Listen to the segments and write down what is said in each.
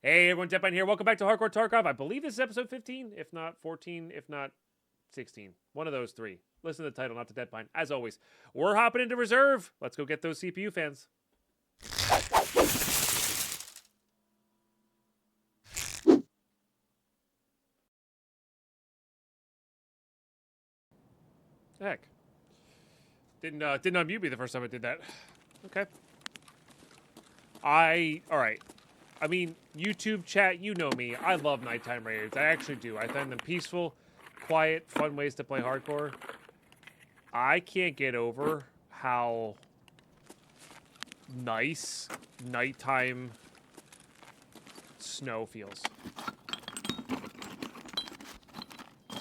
Hey everyone, Deadpine here. Welcome back to Hardcore Tarkov. I believe this is episode 15, if not 14, if not 16. One of those three. Listen to the title, not to Deadpine. As always, we're hopping into reserve. Let's go get those CPU fans. Heck. Didn't unmute me the first time I did that. Okay. Alright. I mean, YouTube chat, you know me. I love nighttime raids. I actually do. I find them peaceful, quiet, fun ways to play hardcore. I can't get over how nice nighttime snow feels.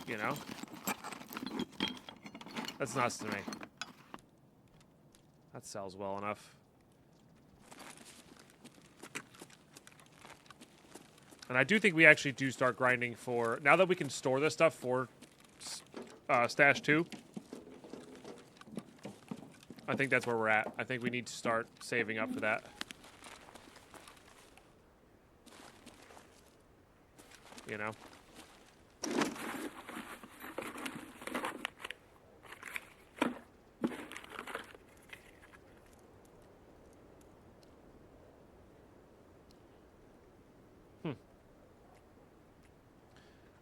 You know? That's nuts to me. That sells well enough. And I do think we actually do start grinding for... Now that we can store this stuff for Stash 2, I think that's where we're at. I think we need to start saving up for that. You know?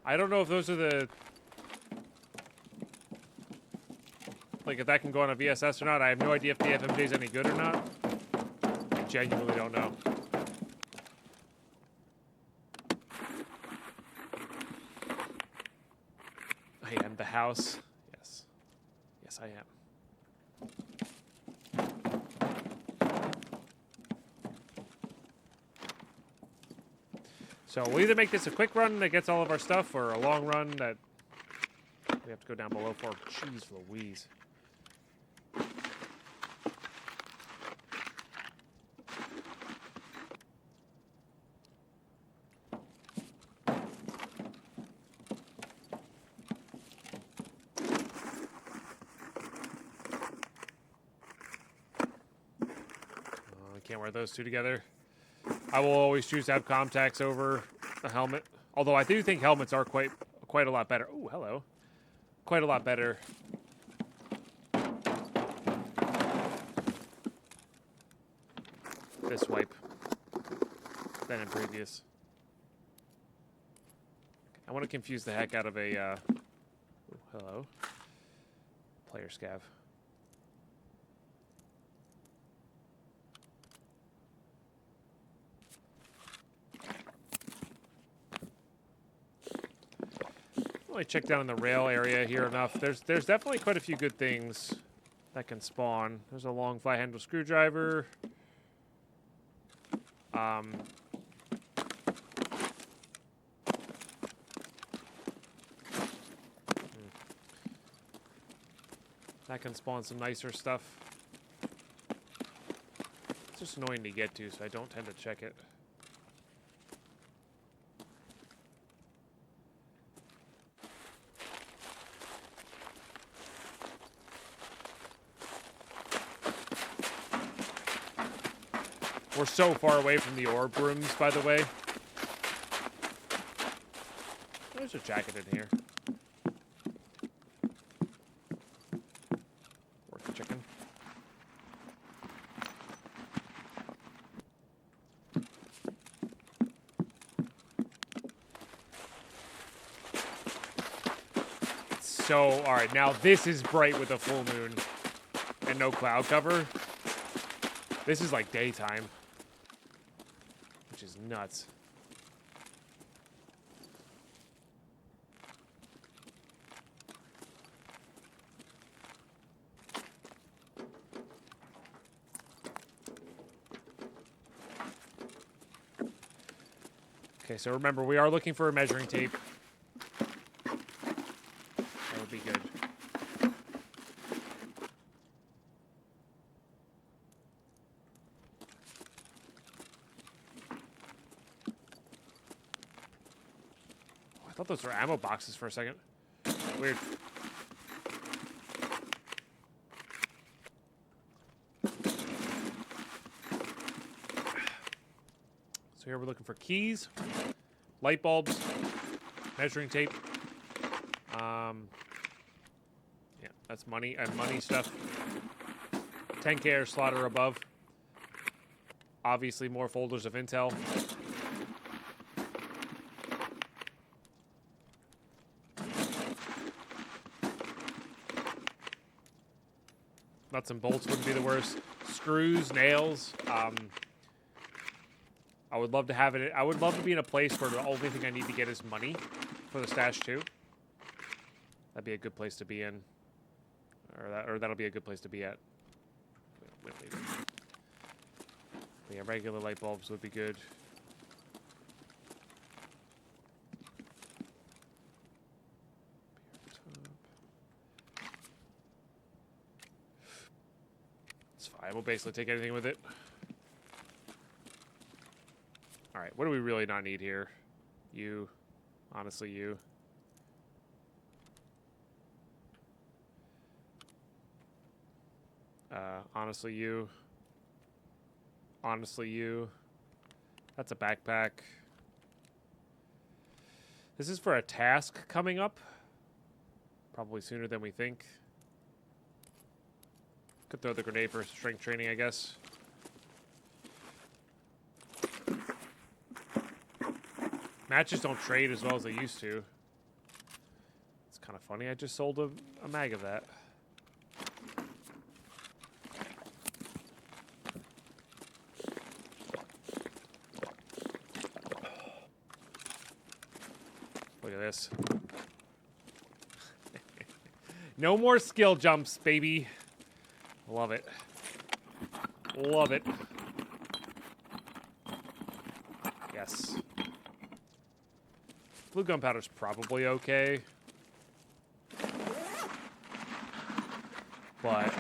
I don't know if those are the... Like, if that can go on a VSS or not. I have no idea if the FMJ is any good or not. I genuinely don't know. I am the house. Yes. Yes, I am. So we'll either make this a quick run that gets all of our stuff, or a long run that we have to go down below for. Jeez Louise. I can't wear those two together. I will always choose to have contacts over a helmet. Although I do think helmets are quite a lot better. Oh, hello. Quite a lot better. This wipe than in previous. I want to confuse the heck out of a oh, hello. Player scav. Only check down in the rail area here enough. There's definitely quite a few good things that can spawn. There's a long fly handle screwdriver. That can spawn some nicer stuff. It's just annoying to get to, so I don't tend to check it. We're so far away from the orb rooms, by the way. There's a jacket in here. Worth the chicken. So, alright, now this is bright with a full moon and no cloud cover. This is like daytime. Which is nuts. Okay, so remember, we are looking for a measuring tape. That would be good. I thought those were ammo boxes for a second. Weird. So Here we're looking for keys, light bulbs, measuring tape. Yeah, that's money and money stuff. 10K air slot or above. Obviously, more folders of intel. Nuts and bolts wouldn't be the worst. Screws, nails. I would love to have it. I would love to be in a place where the only thing I need to get is money for the stash too. That'd be a good place to be in, or that'll be a good place to be at. But yeah, regular light bulbs would be good. It's fine. We'll basically take anything with it. All right, what do we really not need here? You. Honestly, you. Honestly, you. Honestly, you. That's a backpack. This is for a task coming up. Probably sooner than we think. Could throw the grenade for strength training, I guess. Matches don't trade as well as they used to. It's kind of funny. I just sold a mag of that. Look at this. No more skill jumps, baby. Love it. Love it. Yes. Blue gunpowder's probably okay. But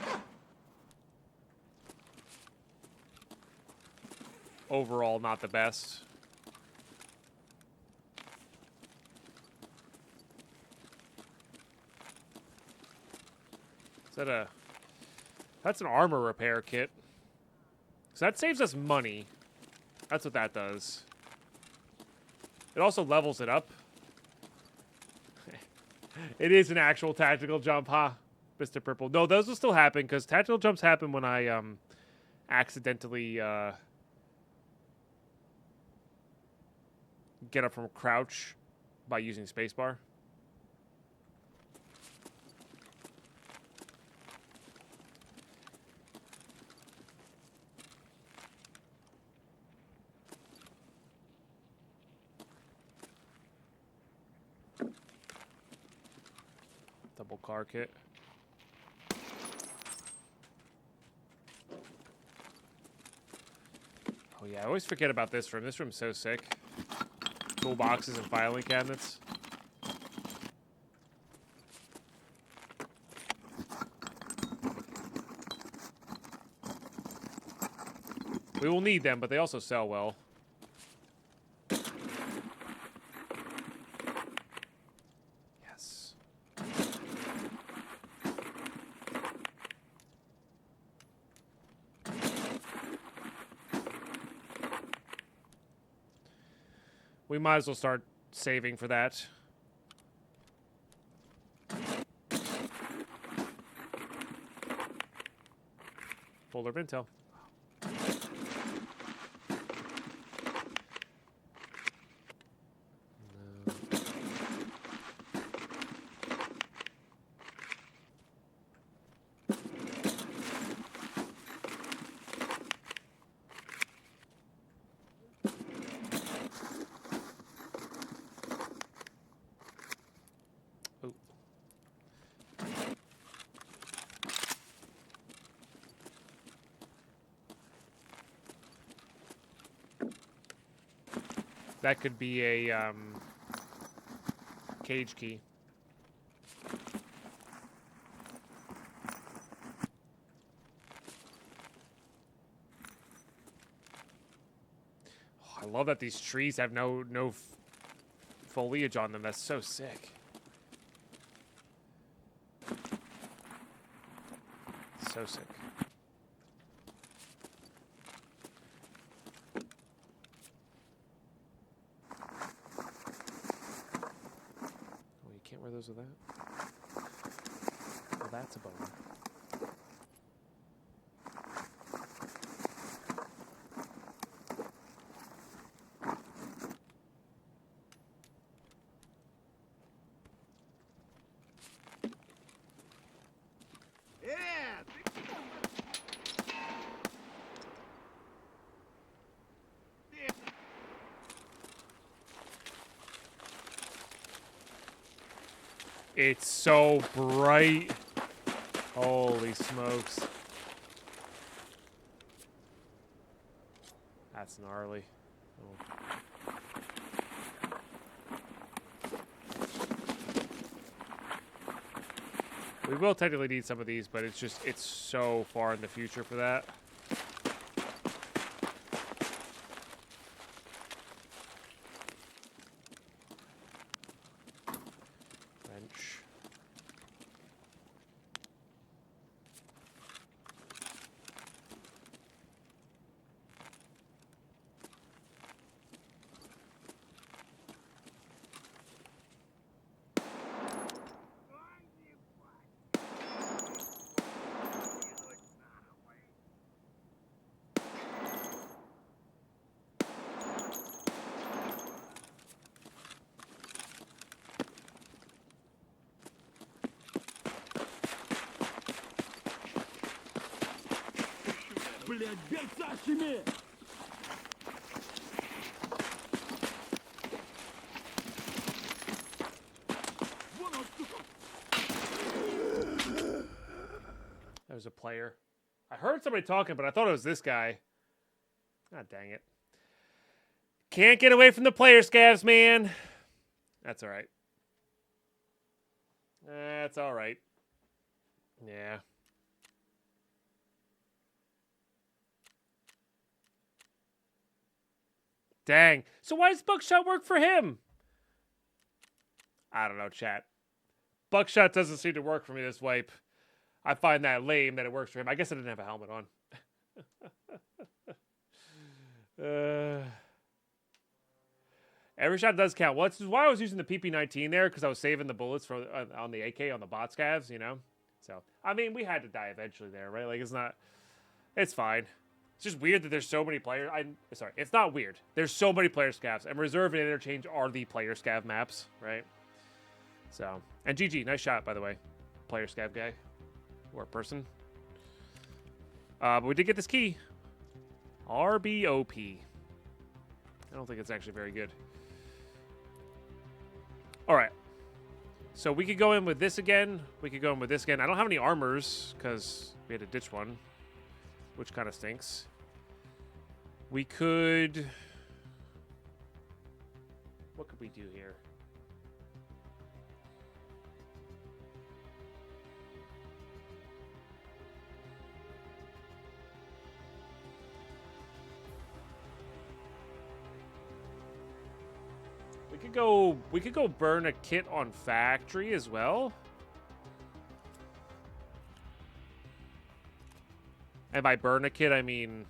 overall, not the best. Is that a... That's an armor repair kit. So that saves us money. That's what that does. It also levels it up. It is an actual tactical jump, huh, Mr. Purple? No, those will still happen, because tactical jumps happen when I accidentally get up from crouch by using spacebar. Double car kit. Oh yeah, I always forget about this room. This room's so sick. Toolboxes and filing cabinets. We will need them, but they also sell well. We might as well start saving for that. Folder of intel. That could be a cage key. Oh, I love that these trees have no foliage on them. That's so sick. So sick. dispose of that. Well, that's a bummer. It's so bright. Holy smokes. That's gnarly. Oh. We will technically need some of these, but it's so far in the future for that. There's a player. I heard somebody talking, but I thought it was this guy. God dang it. Can't get away from the player scavs, man. That's all right. That's all right. Yeah. Dang. So why does Buckshot work for him? I don't know, chat. Buckshot doesn't seem to work for me this wipe. I find that lame that it works for him. I guess I didn't have a helmet on. Every shot does count. Well, that's why I was using the PP-19 there, because I was saving the bullets for on the AK on the bot scavs, you know? So, I mean, we had to die eventually there, right? Like, it's fine. It's just weird that there's so many players. Sorry, it's not weird. There's so many player scavs, and Reserve and Interchange are the player scav maps, right? So, and GG, nice shot, by the way. Player scav guy. Or person. But we did get this key. RBOP. I don't think it's actually very good. Alright. So we could go in with this again. We could go in with this again. I don't have any armors, because we had to ditch one. Which kind of stinks. We could... What could we do here? We could go burn a kit on factory as well. And by burn a kit, I mean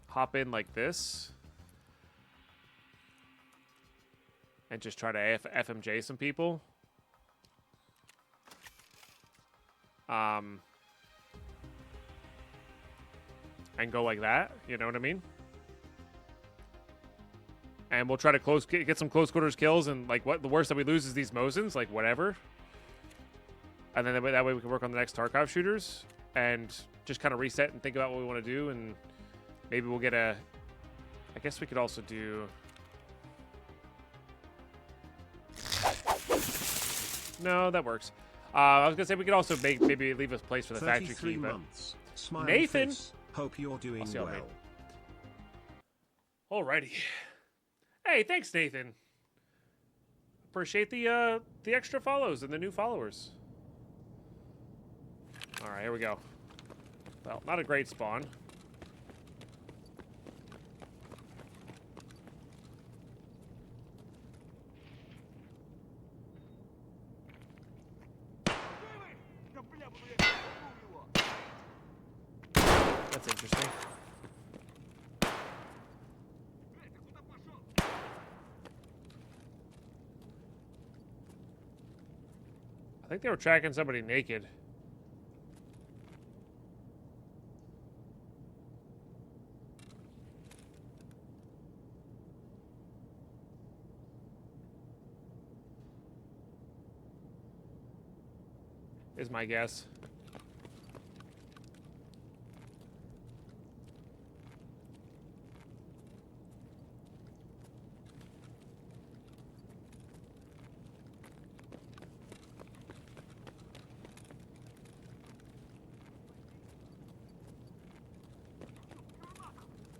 hop in like this and just try to FMJ some people. And go like that, you know what I mean? And we'll try to get some close quarters kills, and like what the worst that we lose is these Mosins, like whatever. And then that way we can work on the next Tarkov shooters and just kind of reset and think about what we want to do, and maybe we'll get a... I guess we could also do... No, that works. I was gonna say we could also maybe leave a place for the factory key, but Nathan, hope you're doing well. Alrighty. Hey, thanks, Nathan. Appreciate the extra follows and the new followers. All right, here we go. Well, not a great spawn. That's interesting. think they were tracking somebody naked. Is my guess.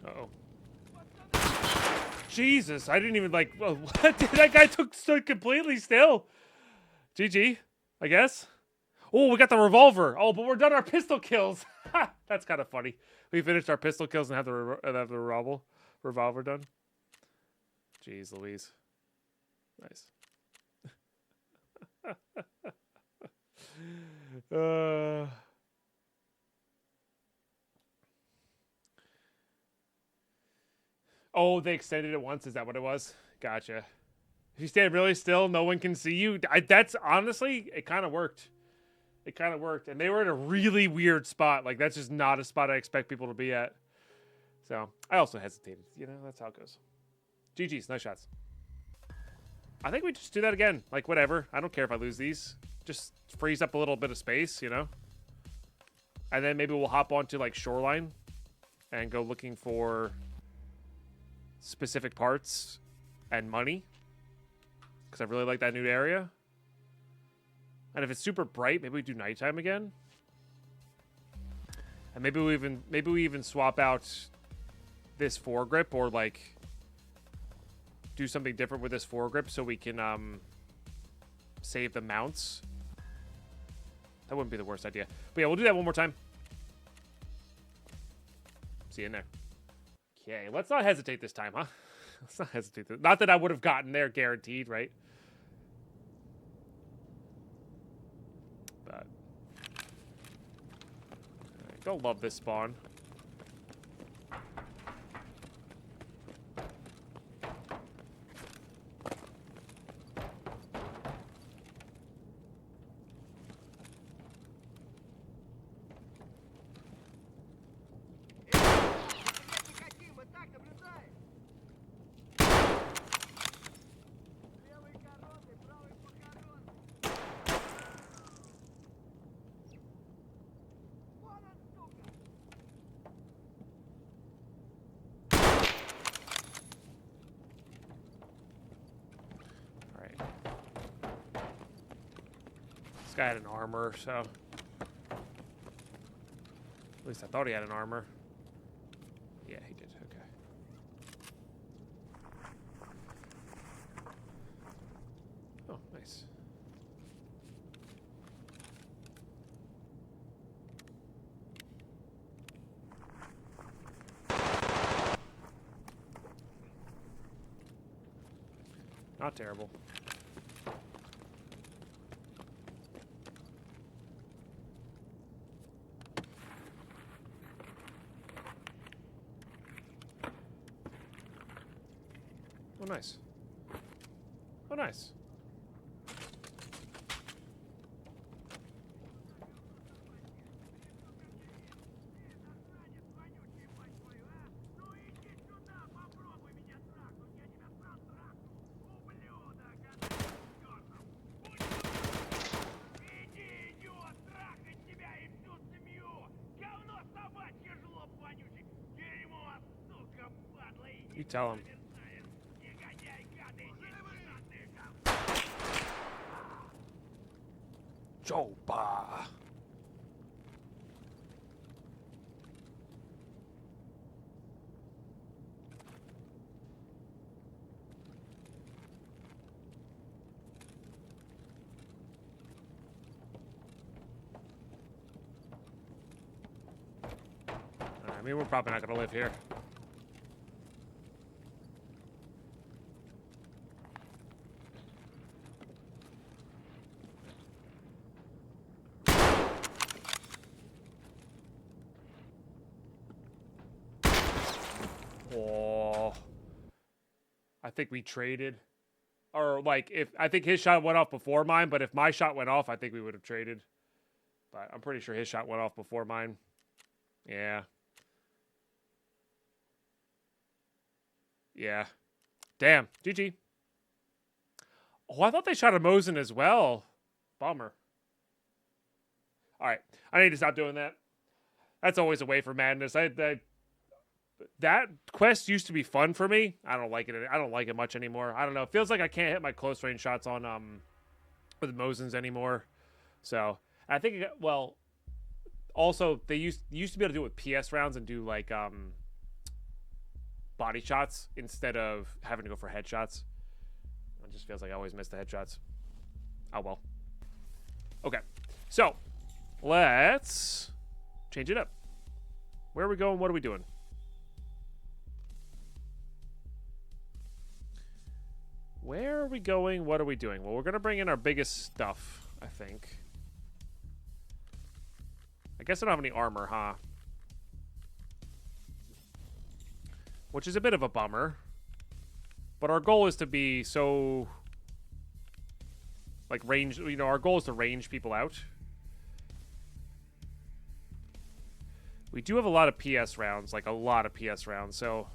Uh-oh. Jesus, I didn't even like. Oh, what? That guy stood completely still. GG, I guess. Oh, we got the revolver. Oh, but we're done our pistol kills. That's kind of funny. We finished our pistol kills and have the revolver done. Jeez Louise. Nice. Oh, they extended it once. Is that what it was? Gotcha. If you stand really still, no one can see you. That's honestly, it kind of worked. It kind of worked. And they were in a really weird spot. Like, that's just not a spot I expect people to be at. So, I also hesitated. You know, that's how it goes. GG's. Nice shots. I think we just do that again. Like, whatever. I don't care if I lose these. Just freeze up a little bit of space, you know? And then maybe we'll hop onto, like, Shoreline and go looking for specific parts and money. Because I really like that new area. And if it's super bright, maybe we do nighttime again. And maybe we even swap out this foregrip, or like do something different with this foregrip so we can save the mounts. That wouldn't be the worst idea. But yeah, we'll do that one more time. See you in there. Okay, let's not hesitate this time, huh? Let's not hesitate. Not that I would have gotten there guaranteed, right? But I don't love this spawn. This guy had an armor, so at least I thought he had an armor. Yeah, he did. Okay. Oh, nice. Not terrible. Oh, nice. Oh, nice. You tell him. Joba. I mean, we're probably not going to live here. Oh, I think we traded. Or, like, if I think his shot went off before mine, but if my shot went off, I think we would have traded. But I'm pretty sure his shot went off before mine. Yeah. Yeah. Damn. GG. Oh, I thought they shot a Mosin as well. Bummer. All right. I need to stop doing that. That's always a way for madness. That quest used to be fun for me. I don't like it. I don't like it much anymore. I don't know. It feels like I can't hit my close range shots on with Mosins anymore. So I think well, also they used to be able to do it with PS rounds and do like body shots instead of having to go for headshots. It just feels like I always miss the headshots. Oh well. Okay, so let's change it up. Where are we going? What are we doing? Where are we going? What are we doing? Well, we're going to bring in our biggest stuff, I think. I guess I don't have any armor, huh? Which is a bit of a bummer. But our goal is to be so... like, range... You know, our goal is to range people out. We do have a lot of PS rounds. Like, a lot of PS rounds, so...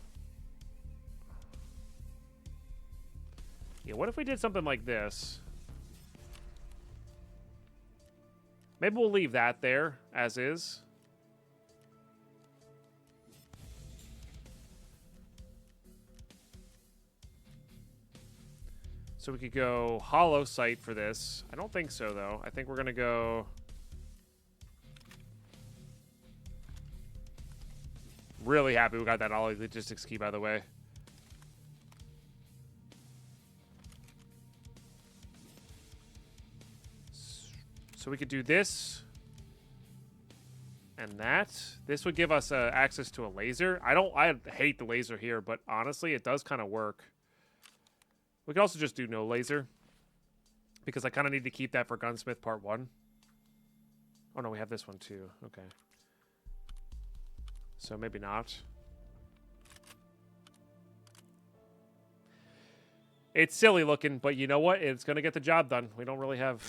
yeah, what if we did something like this? Maybe we'll leave that there, as is. So we could go hollow sight for this. I don't think so, though. I think we're going to go... really happy we got that Ollie Logistics key, by the way. So we could do this and that. This would give us access to a laser. I hate the laser here, but honestly, it does kind of work. We could also just do no laser because I kind of need to keep that for Gunsmith Part 1. Oh, no, we have this one too. Okay. So maybe not. It's silly looking, but you know what? It's going to get the job done. We don't really have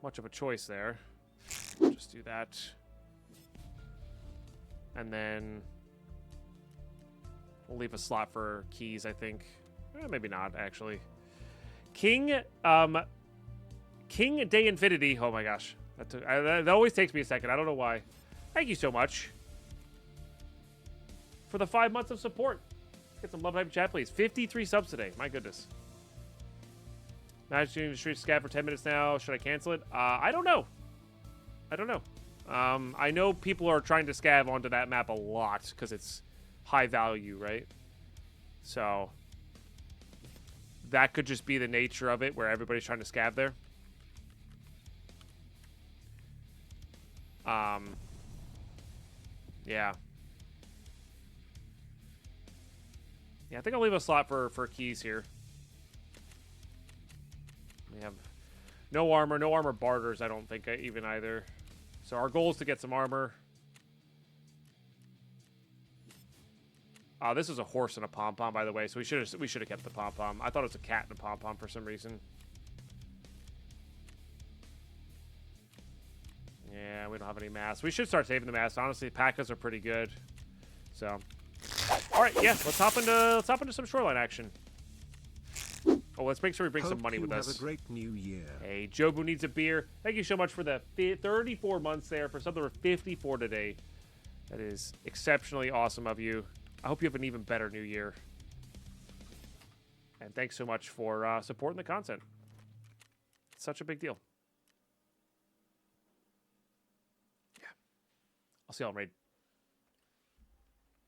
much of a choice there. Just do that. And then we'll leave a slot for keys, I think. Maybe not, actually. King Day Infinity. Oh my gosh. That always takes me a second. I don't know why. Thank you so much for the 5 months of support. Let's get some love hype chat, please. 53 subs today. My goodness. Managed to street scav for 10 minutes now. Should I cancel it? I don't know. I don't know. I know people are trying to scav onto that map a lot because it's high value, right? So that could just be the nature of it where everybody's trying to scav there. Yeah. Yeah, I think I'll leave a slot for keys here. We have no armor barters, I don't think, even either. So our goal is to get some armor. This is a horse and a pom-pom, by the way, so we should have kept the pom-pom. I thought it was a cat and a pom-pom for some reason. Yeah, we don't have any masks. We should start saving the masks. Honestly, P.A.C.As are pretty good. So, all right, yeah, let's hop into some shoreline action. Oh, let's make sure we bring some money with us. Have a great new year. Hey, Jobu needs a beer. Thank you so much for the 34 months there. For something we're 54 today. That is exceptionally awesome of you. I hope you have an even better new year. And thanks so much for supporting the content. It's such a big deal. Yeah. I'll see y'all in raid.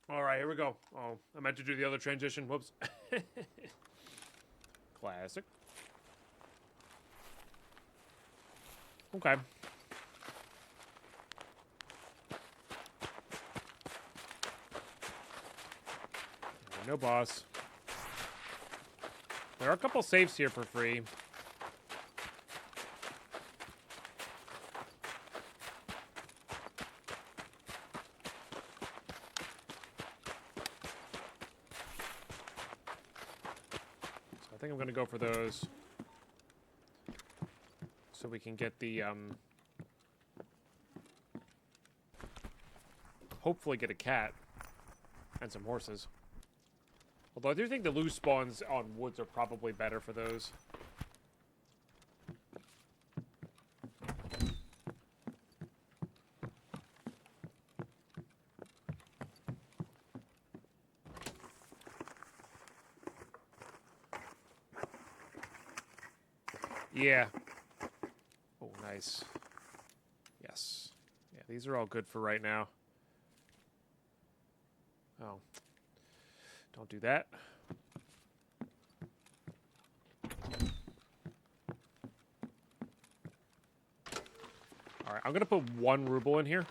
All right, here we go. Oh, I meant to do the other transition. Whoops. Classic. Okay. No boss. There are a couple safes here for free. think I'm going to go for those. So we can get the, hopefully get a cat. And some horses. Although I do think the loose spawns on woods are probably better for those. Yeah. Oh, nice. Yes. Yeah, these are all good for right now. Oh. Don't do that. Alright, I'm gonna put 1 ruble in here.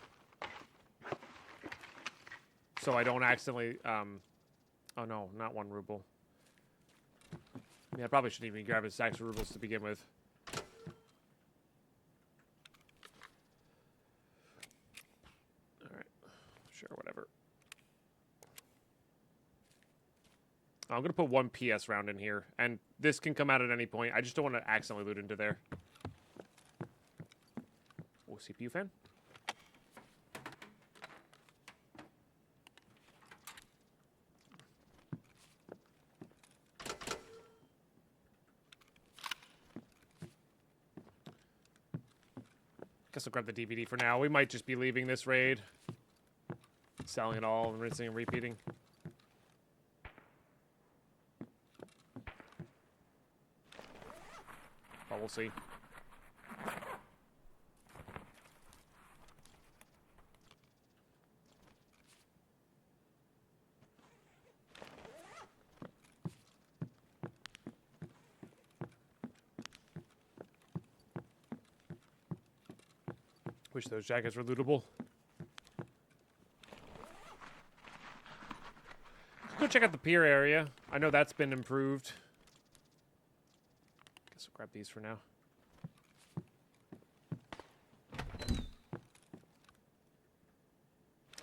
So I don't accidentally, oh no, not 1 ruble. Yeah, I probably shouldn't even grab his stacks of rubles to begin with. Alright. Sure, whatever. I'm going to put 1 PS round in here, and this can come out at any point. I just don't want to accidentally loot into there. Oh, CPU fan? Guess I'll grab the DVD for now. We might just be leaving this raid. Selling it all and rinsing and repeating. But we'll see. Wish those jackets were lootable. Let's go check out the pier area. I know that's been improved. Guess I'll grab these for now.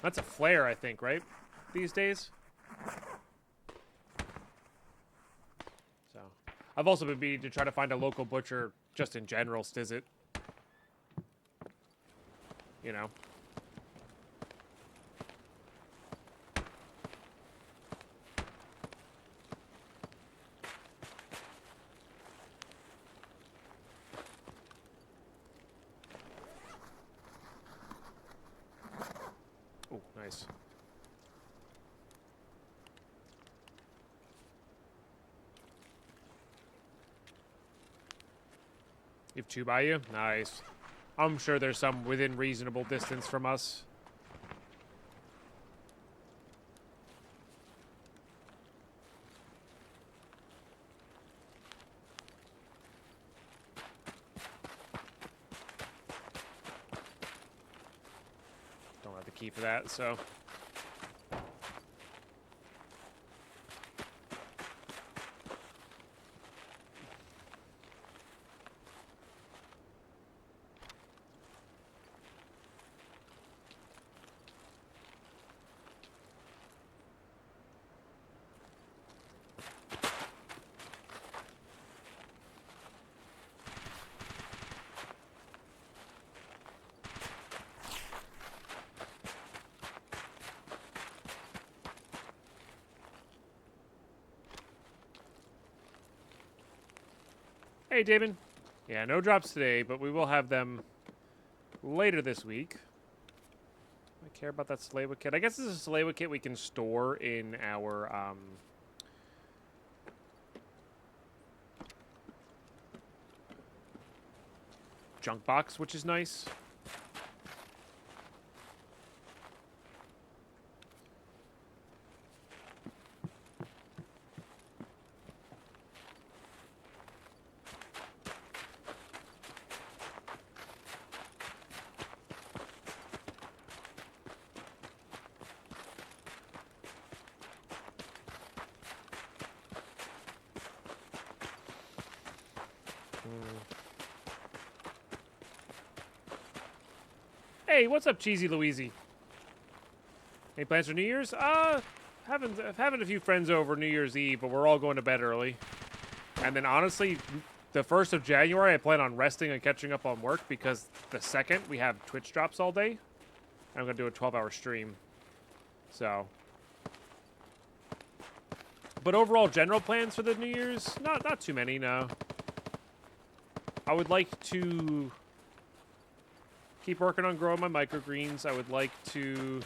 That's a flare, I think, right? These days. So, I've also been meaning to try to find a local butcher just in general, stiz it. You know. Oh, nice. You have 2 by you? Nice. I'm sure there's some within reasonable distance from us. Don't have the key for that, so... Hey, David. Yeah, no drops today, but we will have them later this week. I care about that Salewa kit. I guess this is a Salewa kit we can store in our, junk box, which is nice. Hey, what's up, Cheesy Louise? Any plans for New Year's? Having a few friends over New Year's Eve, but we're all going to bed early. And then honestly, the 1st of January, I plan on resting and catching up on work because the 2nd, we have Twitch drops all day. I'm going to do a 12-hour stream. So. But overall, general plans for the New Year's? Not too many, no. I would like to keep working on growing my microgreens. I would like to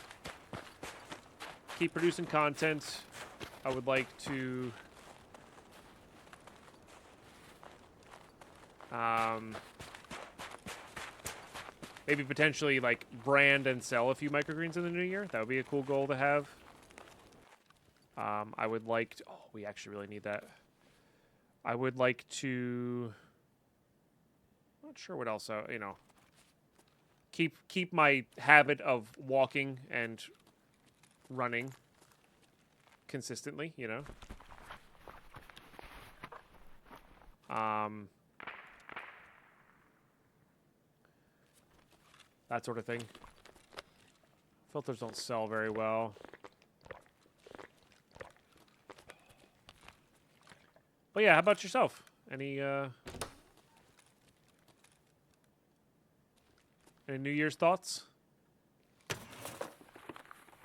keep producing content. I would like to maybe potentially like brand and sell a few microgreens in the new year. That would be a cool goal to have. I would like to, oh, we actually really need that. I would like to, not sure what else, you know, keep my habit of walking and running consistently, you know. That sort of thing. Filters don't sell very well. But yeah, how about yourself? Any New Year's thoughts?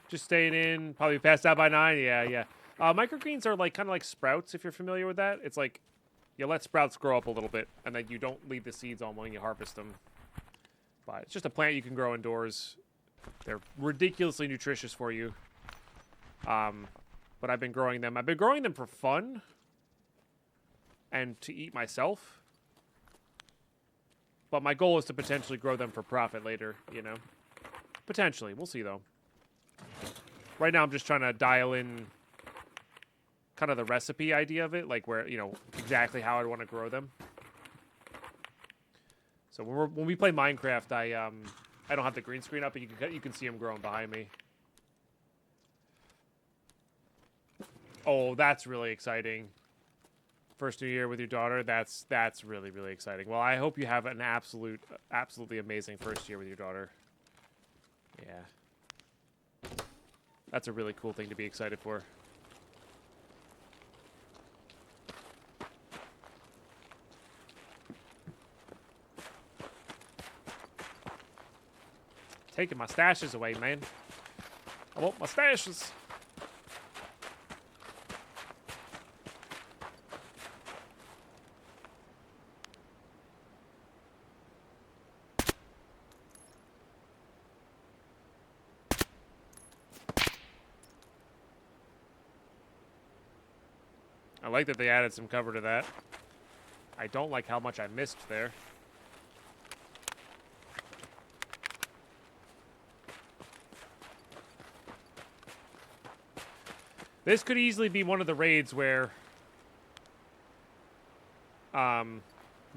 Just staying in, probably passed out by 9. Yeah. Microgreens are like kind of like sprouts, if you're familiar with that. It's like you let sprouts grow up a little bit, and then you don't leave the seeds on when you harvest them. But it's just a plant you can grow indoors. They're ridiculously nutritious for you. But I've been growing them. I've been growing them for fun and to eat myself. But my goal is to potentially grow them for profit later, you know? Potentially. We'll see, though. Right now, I'm just trying to dial in kind of the recipe idea of it, like where, you know, exactly how I want to grow them. So when we play Minecraft, I don't have the green screen up, but you can see them growing behind me. Oh, that's really exciting. First New Year with your daughter, that's really, really exciting. Well, I hope you have an absolutely amazing first year with your daughter. Yeah. That's a really cool thing to be excited for. Taking my stashes away, man. I want my stashes. I like that they added some cover to that. I don't like how much I missed there. This could easily be one of the raids where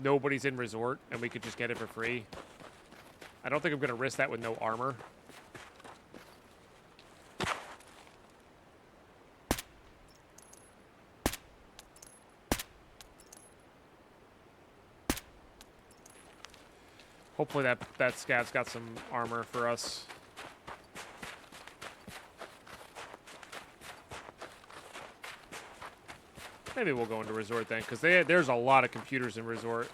nobody's in resort and we could just get it for free. I don't think I'm going to risk that with no armor. Hopefully that scav's got some armor for us. Maybe we'll go into resort then, because there's a lot of computers in resort.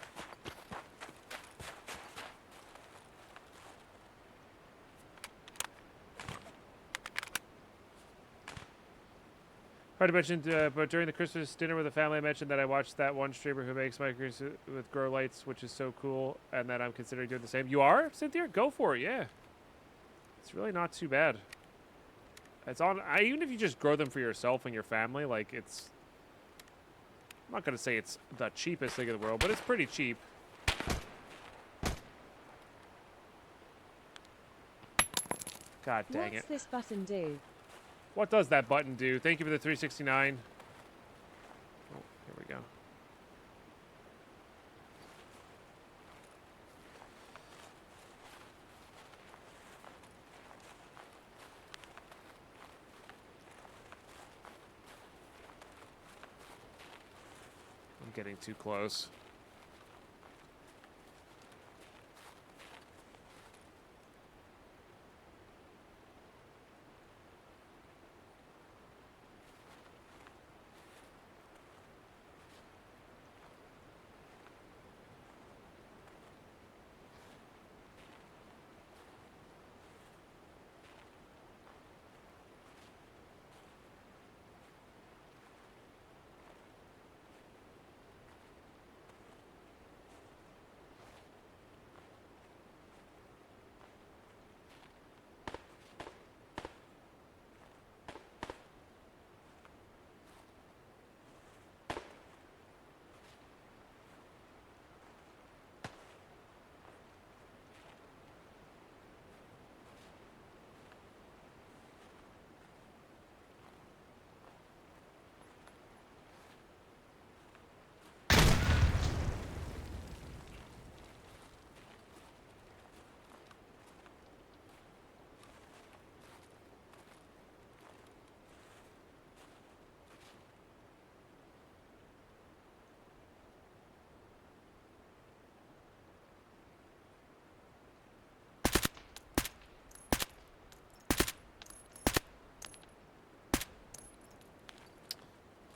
Already mentioned, but during the Christmas dinner with the family, I mentioned that I watched that one streamer who makes micros with grow lights, which is so cool, and that I'm considering doing the same. You are, Cynthia? Go for it, yeah. It's really not too bad. It's on. Even if you just grow them for yourself and your family, like it's. I'm not gonna say it's the cheapest thing in the world, but it's pretty cheap. God dang it. What's this button do? What does that button do? Thank you for the 369. Oh, here we go. I'm getting too close.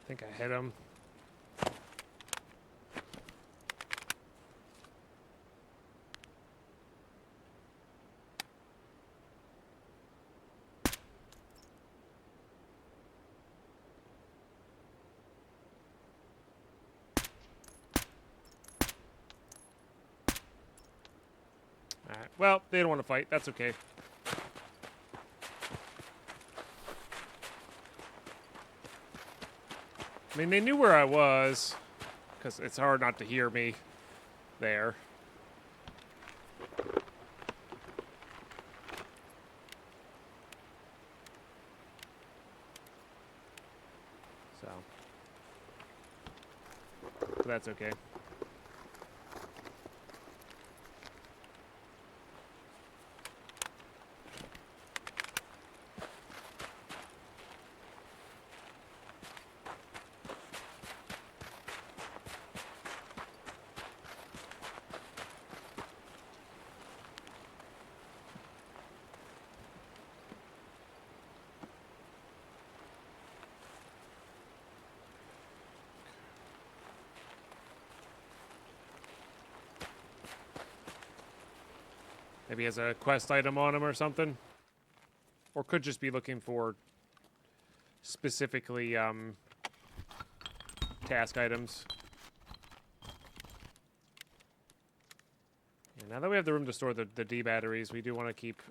think I hit him. Alright, well, they don't want to fight. That's okay. I mean, they knew where I was, because it's hard not to hear me there. So. But that's okay. Maybe he has a quest item on him or something. Or could just be looking for specifically task items. Yeah, now that we have the room to store the D batteries, we do want to keep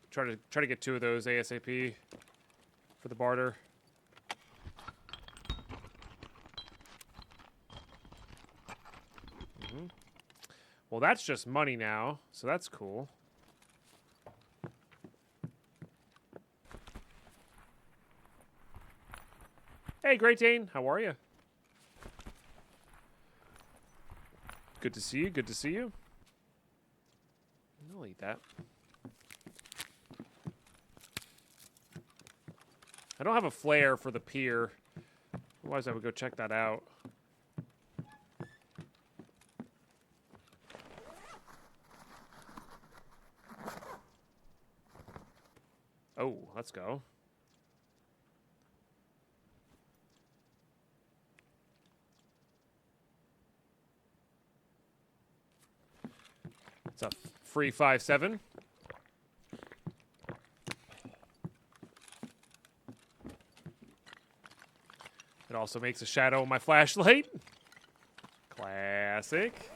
try to get 2 of those ASAP for the barter. Well, that's just money now, so that's cool. Hey, Great Dane, how are you? Good to see you, good to see you. I'll eat that. I don't have a flare for the pier. Otherwise, I would go check that out. Oh, let's go. It's a free 5.7. It also makes a shadow on my flashlight. Classic.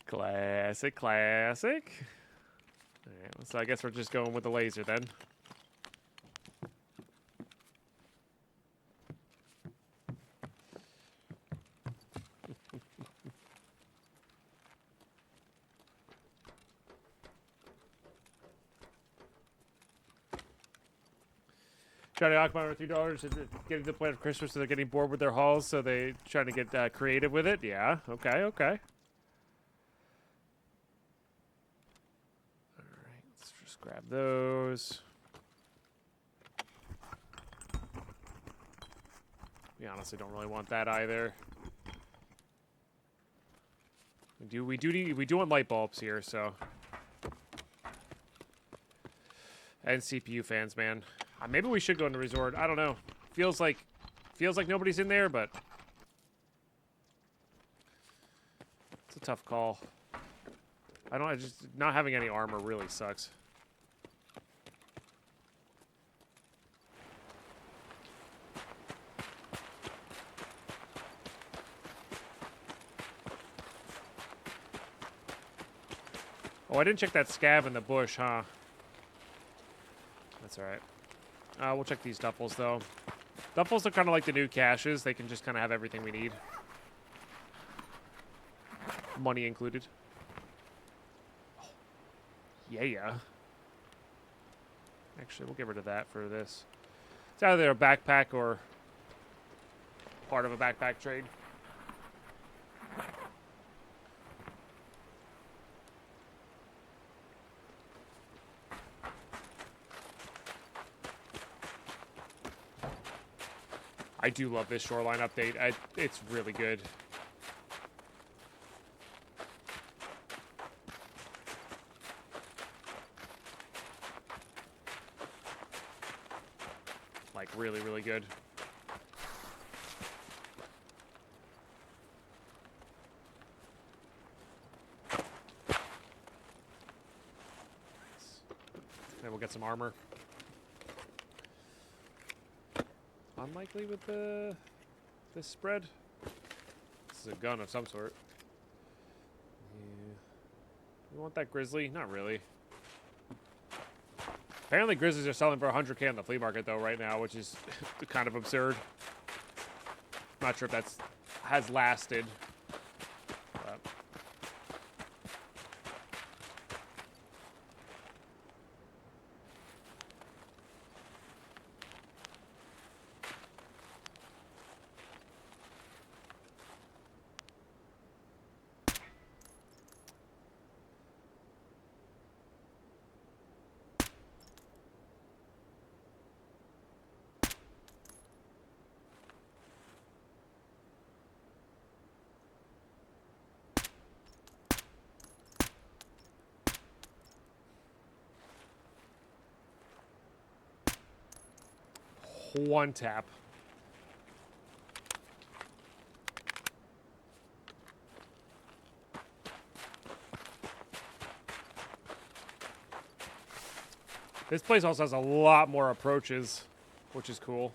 Classic, classic. All right, so I guess we're just going with the laser then. Trying to occupy over $3 and getting to the point of Christmas, so they're getting bored with their hauls, so they trying to get creative with it. Yeah, okay, okay. All right, let's just grab those. We honestly don't really want that either. We do want light bulbs here, so. And CPU fans, man. Maybe we should go into resort. I don't know. Feels like nobody's in there, but it's a tough call. I just not having any armor really sucks. Oh, I didn't check that scav in the bush, huh? That's all right. We'll check these duffels, though. Duffels are kind of like the new caches. They can just kind of have everything we need. Money included. Oh. Yeah. Actually, we'll get rid of that for this. It's either a backpack or part of a backpack trade. I do love this shoreline update. It's really good. Like, really, really good. Then we'll get some armor. Unlikely with this spread. This is a gun of some sort. Yeah. You want that grizzly? Not really. Apparently grizzlies are selling for 100K on the flea market though right now, which is kind of absurd. Not sure if that's has lasted. But. One tap. This place also has a lot more approaches, which is cool.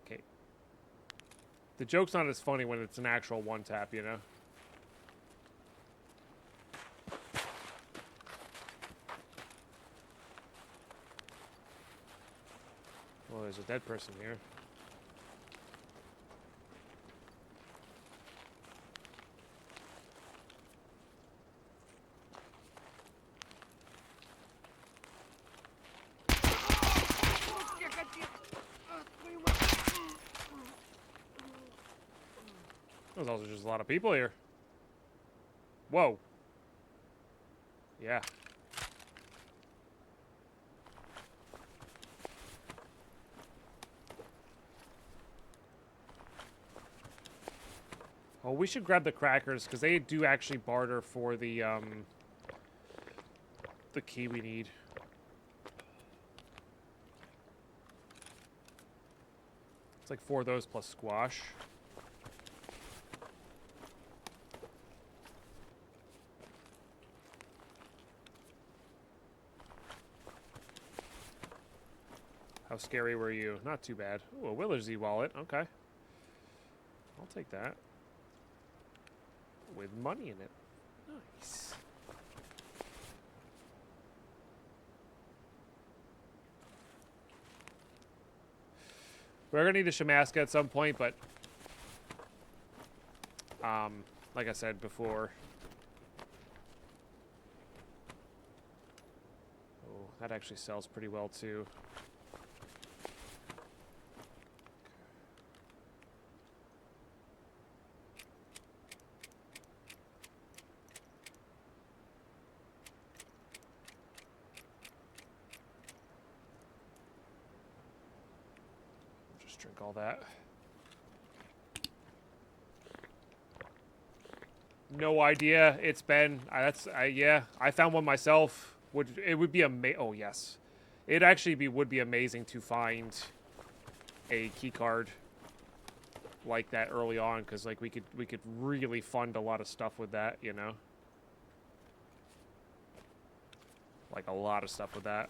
Okay. The joke's not as funny when it's an actual one tap, you know? Oh, there's a dead person here. There's also just a lot of people here. Whoa. Yeah. Oh, we should grab the crackers because they do actually barter for the key we need. It's like 4 of those plus squash. How scary were you? Not too bad. Ooh, a Willer's wallet. Okay. I'll take that. With money in it. Nice. We're gonna need a Shamaska at some point, but like I said before. Oh, that actually sells pretty well too. Drink all that. No idea. It's been yeah. I found one myself. It would be oh yes, it actually would be amazing to find a key card like that early on because like we could really fund a lot of stuff with that, you know. Like a lot of stuff with that.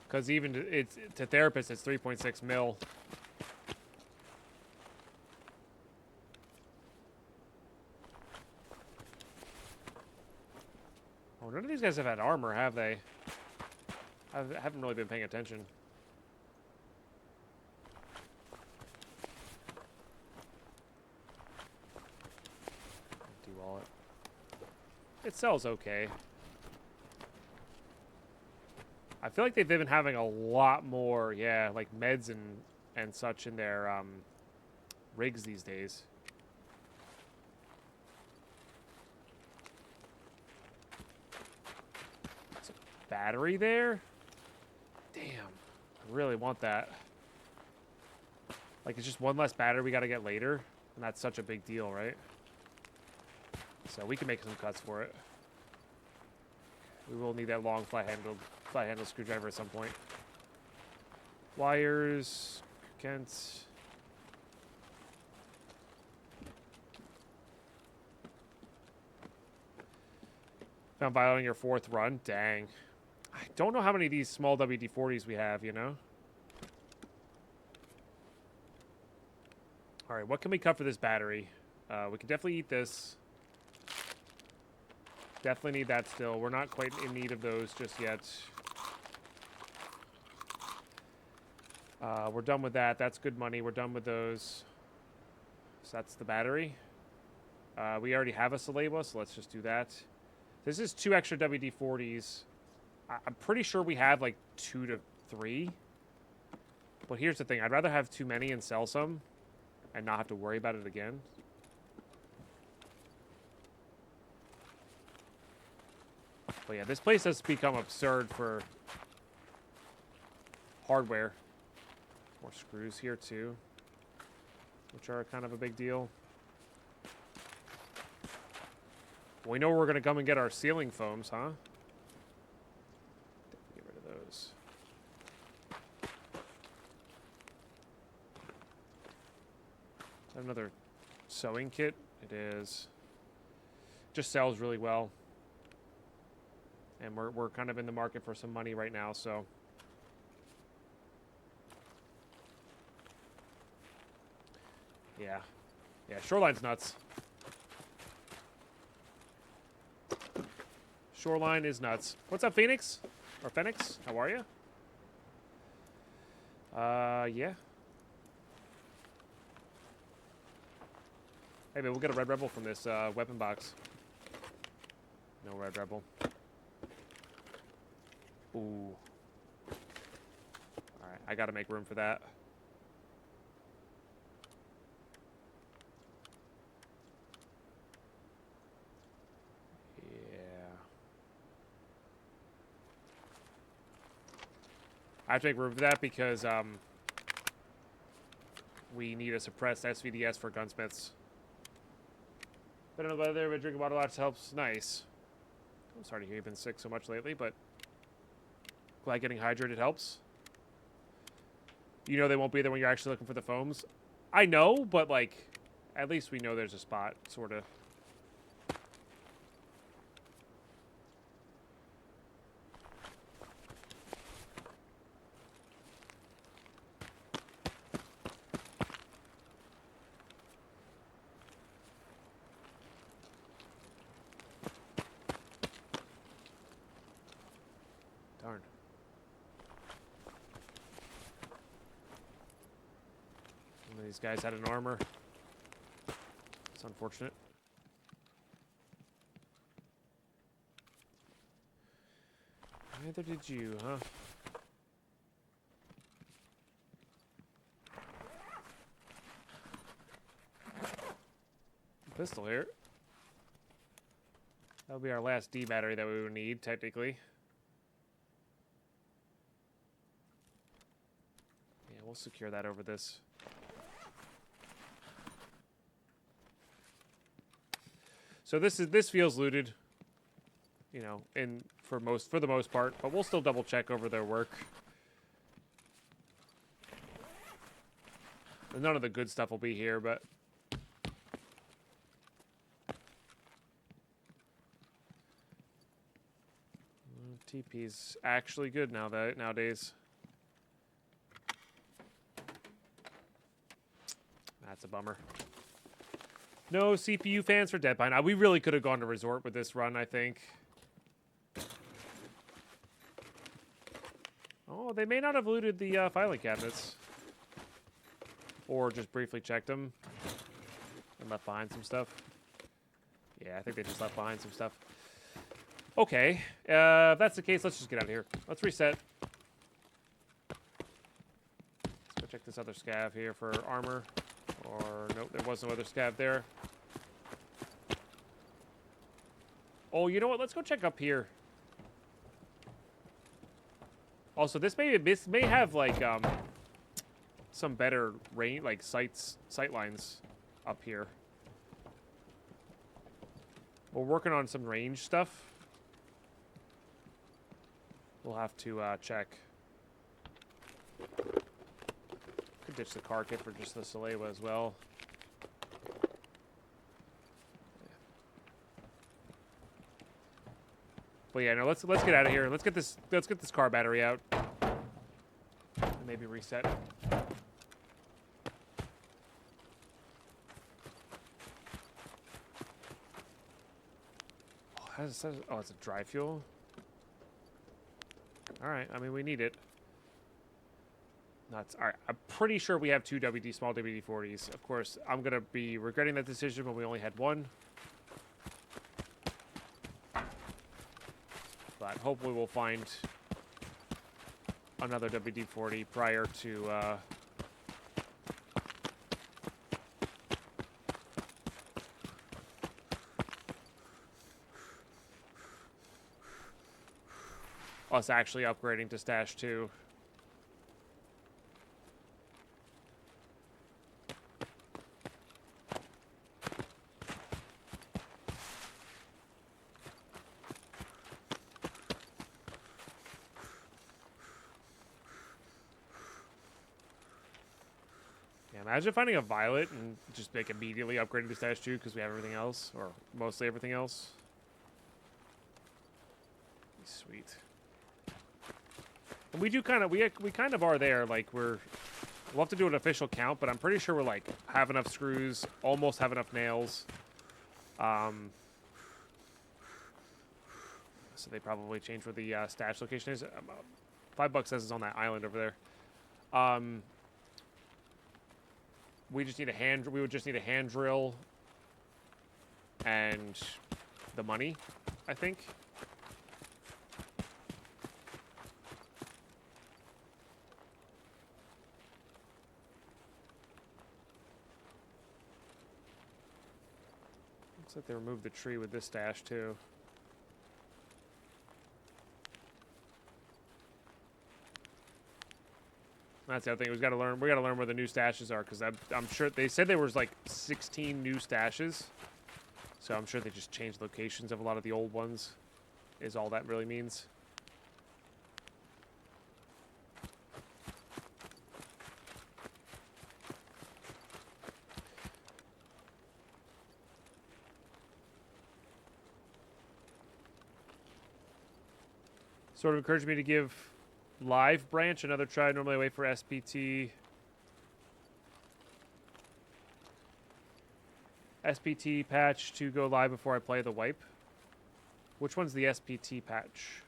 Because even to therapists, it's 3.6 mil. Oh, none of these guys have had armor, have they? I haven't really been paying attention. Empty wallet. It sells okay. I feel like they've been having a lot more, yeah, like meds and such in their rigs these days. There's a battery there? Damn. I really want that. Like, it's just one less battery we got to get later. And that's such a big deal, right? So we can make some cuts for it. We will need that long flat handle screwdriver at some point. Wires. Kent. Found Violet on your 4th run. Dang. I don't know how many of these small WD-40s we have, you know? All right, what can we cut for this battery? We can definitely eat this. Definitely need that still. We're not quite in need of those just yet. We're done with that. That's good money. We're done with those. So that's the battery. We already have a Salewa, so let's just do that. This is 2 extra WD-40s. I'm pretty sure we have like 2 to 3. But here's the thing. I'd rather have too many and sell some and not have to worry about it again. But yeah, this place has become absurd for hardware. More screws here too, which are kind of a big deal. We know we're going to come and get our ceiling foams, huh? Get rid of those. Another sewing kit. It is. Just sells really well. And we're kind of in the market for some money right now, so. Yeah. Yeah, Shoreline's nuts. Shoreline is nuts. What's up, Phoenix? Or Phoenix? How are you? Yeah. Hey, man, we'll get a Red Rebel from this weapon box. No Red Rebel. Ooh. Alright, I gotta make room for that. I have to make room for that because we need a suppressed SVDS for gunsmiths. Been in the weather, but drinking water lots helps. Nice. I'm sorry to hear you've been sick so much lately, but glad getting hydrated helps. You know they won't be there when you're actually looking for the foams. I know, but like, at least we know there's a spot, sort of. Darn. Some of these guys had an armor. It's unfortunate. Neither did you, huh? Pistol here. That'll be our last D battery that we would need, technically. Yeah, we'll secure that over this. So this feels looted, you know, for the most part, but we'll still double check over their work. And none of the good stuff will be here, but TP's actually good nowadays. That's a bummer. No CPU fans for Deadpine. We really could have gone to Resort with this run, I think. Oh, they may not have looted the filing cabinets. Or just briefly checked them and left behind some stuff. Yeah, I think they just left behind some stuff. Okay, if that's the case, let's just get out of here. Let's reset. Let's go check this other scav here for armor. Or, nope, there was no other scav there. Oh, you know what? Let's go check up here. Also, this may have like some better range, like sight lines up here. We're working on some range stuff. We'll have to check. Could ditch the car kit for just the Salewa as well. But yeah, no, let's get out of here. Let's get this car battery out. Maybe reset. Oh, it's a dry fuel. All right, I mean we need it. Nuts. All right, I'm pretty sure we have 2 small WD-40s. Of course, I'm gonna be regretting that decision when we only had 1. But hopefully we'll find another WD-40 prior to us actually upgrading to Stash 2. Imagine finding a Violet and just like immediately upgrading to Stash 2 because we have everything else, or mostly everything else. Sweet. And we do kind of, we kind of are there. Like we'll have to do an official count, but I'm pretty sure we're like have enough screws, almost have enough nails. So they probably changed where the stash location is. $5 says it's on that island over there. We just need a hand. We would just need a hand drill and the money, I think. Looks like they removed the tree with this stash too. That's the other thing. We gotta learn where the new stashes are, because I'm sure they said there was like 16 new stashes. So I'm sure they just changed locations of a lot of the old ones. Is all that really means. Sort of encouraged me to give Live Branch another try. Normally I wait for SPT. SPT patch to go live before I play the wipe. Which one's the SPT patch?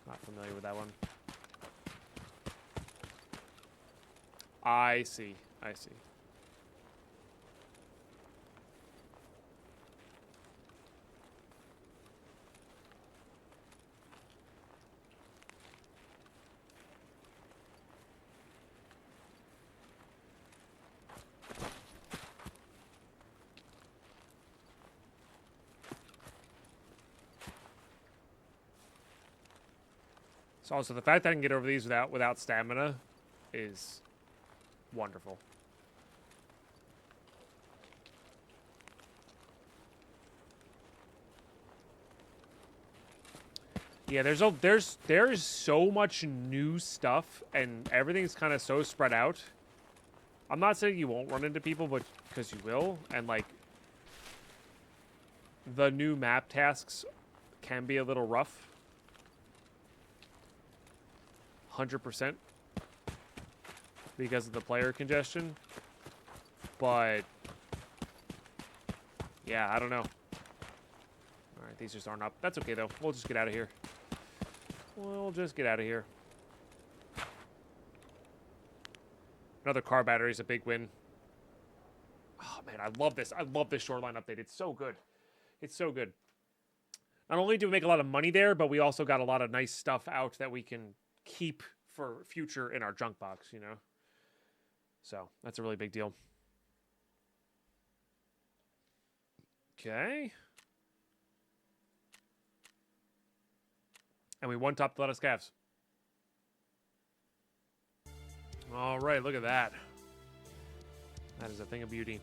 Not familiar with that one. I see. I see. So also the fact that I can get over these without stamina is wonderful. Yeah, there's so much new stuff and everything's kind of so spread out. I'm not saying you won't run into people, but because you will, and like the new map tasks can be a little rough. 100% because of the player congestion, but yeah, I don't know. All right, these just aren't up. That's okay though. We'll just get out of here. We'll just get out of here. Another car battery is a big win. Oh man, I love this. I love this shoreline update. It's so good. It's so good. Not only do we make a lot of money there, but we also got a lot of nice stuff out that we can keep for future in our junk box, you know? So that's a really big deal. Okay. And we one-topped the lettuce calves. All right, look at that. That is a thing of beauty.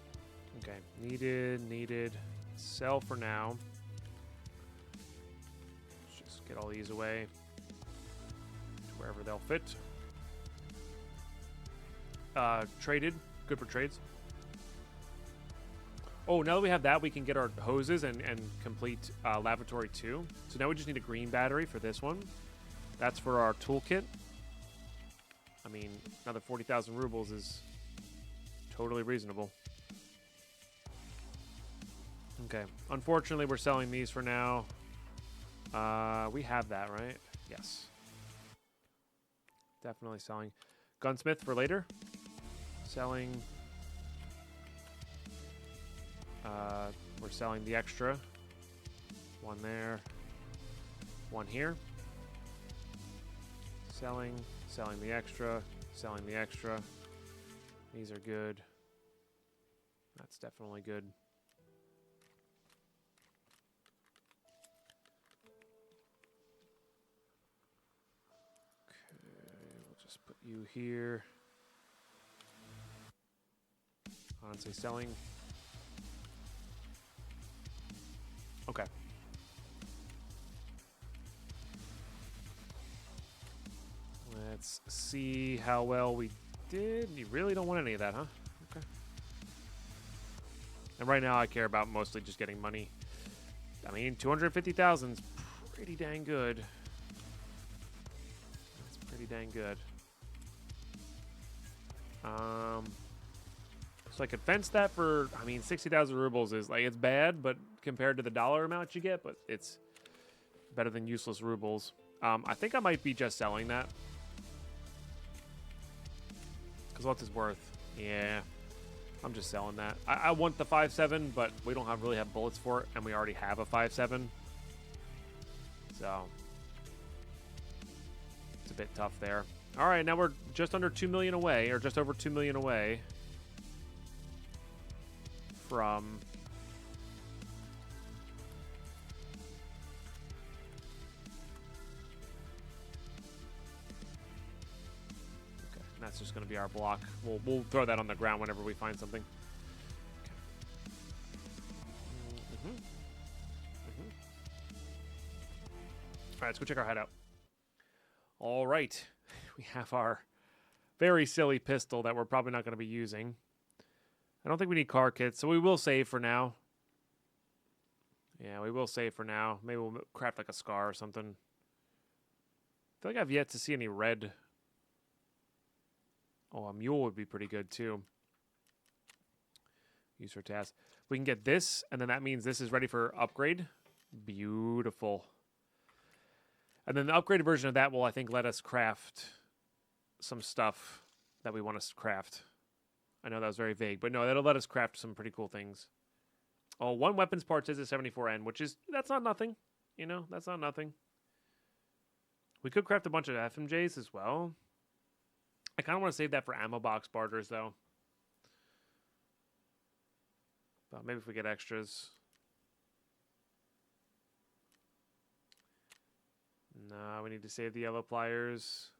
Okay, needed. Sell for now. Let's just get all these away to wherever they'll fit. Traded. Good for trades. Oh, now that we have that, we can get our hoses and complete lavatory 2. So now we just need a green battery for this one. That's for our toolkit. I mean, another 40,000 rubles is totally reasonable. Okay. Unfortunately, we're selling these for now. We have that, right? Yes. Definitely selling. Gunsmith for later. Selling. We're selling the extra. One there. One here. Selling the extra. Selling the extra. These are good. That's definitely good. Okay, we'll just put you here. Honestly, selling. Okay. Let's see how well we did. You really don't want any of that, huh? Okay. And right now I care about mostly just getting money. I mean, 250,000 is pretty dang good. That's pretty dang good. So I could fence that for, I mean, 60,000 rubles is like, it's bad, but compared to the dollar amount you get, but it's better than useless rubles. I think I might be just selling that. Because what's it worth? Yeah, I'm just selling that. I want the 5.7, but we don't really have bullets for it, and we already have a 5.7. So it's a bit tough there. All right, now we're just under 2 million away, or just over 2 million away from that's just going to be our block. We'll throw that on the ground whenever we find something. Okay. All right, let's go check our hideout. All right, we have our very silly pistol that we're probably not going to be using. I don't think we need car kits, so we will save for now. Yeah, we will save for now. Maybe we'll craft like a scar or something. I feel like I've yet to see any red. Oh, a mule would be pretty good too. Use for task. We can get this, and then that means this is ready for upgrade. Beautiful. And then the upgraded version of that will, I think, let us craft some stuff that we want to craft. I know that was very vague, but no, that'll let us craft some pretty cool things. Oh, one weapons parts is a 74N, which is, that's not nothing. You know, that's not nothing. We could craft a bunch of FMJs as well. I kind of want to save that for ammo box barters, though. But maybe if we get extras. No, we need to save the yellow pliers.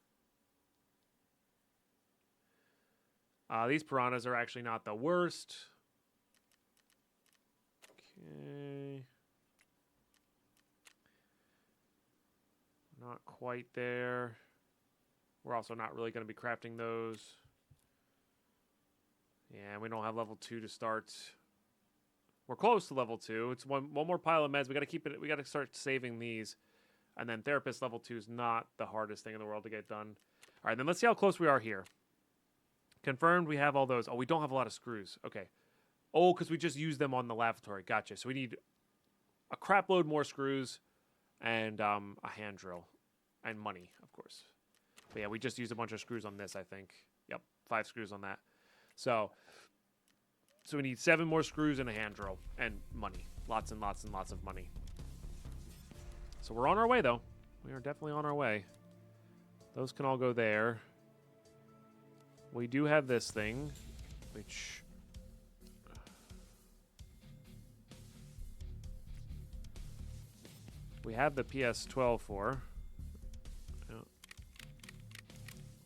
These piranhas are actually not the worst. Okay. Not quite there. We're also not really going to be crafting those. Yeah, we don't have level 2 to start. We're close to level 2. It's one more pile of meds. We got to keep it. We got to start saving these. And then therapist level 2 is not the hardest thing in the world to get done. All right, then let's see how close we are here. Confirmed, we have all those. Oh, we don't have a lot of screws. Okay. Oh, because we just used them on the lavatory. Gotcha. So we need a crap load more screws and a hand drill and money, of course. But yeah, we just used a bunch of screws on this, I think. Yep, 5 screws on that. So we need 7 more screws and a hand drill and money. Lots and lots and lots of money. So we're on our way, though. We are definitely on our way. Those can all go there. We do have this thing, which we have the PS12 for. Yeah.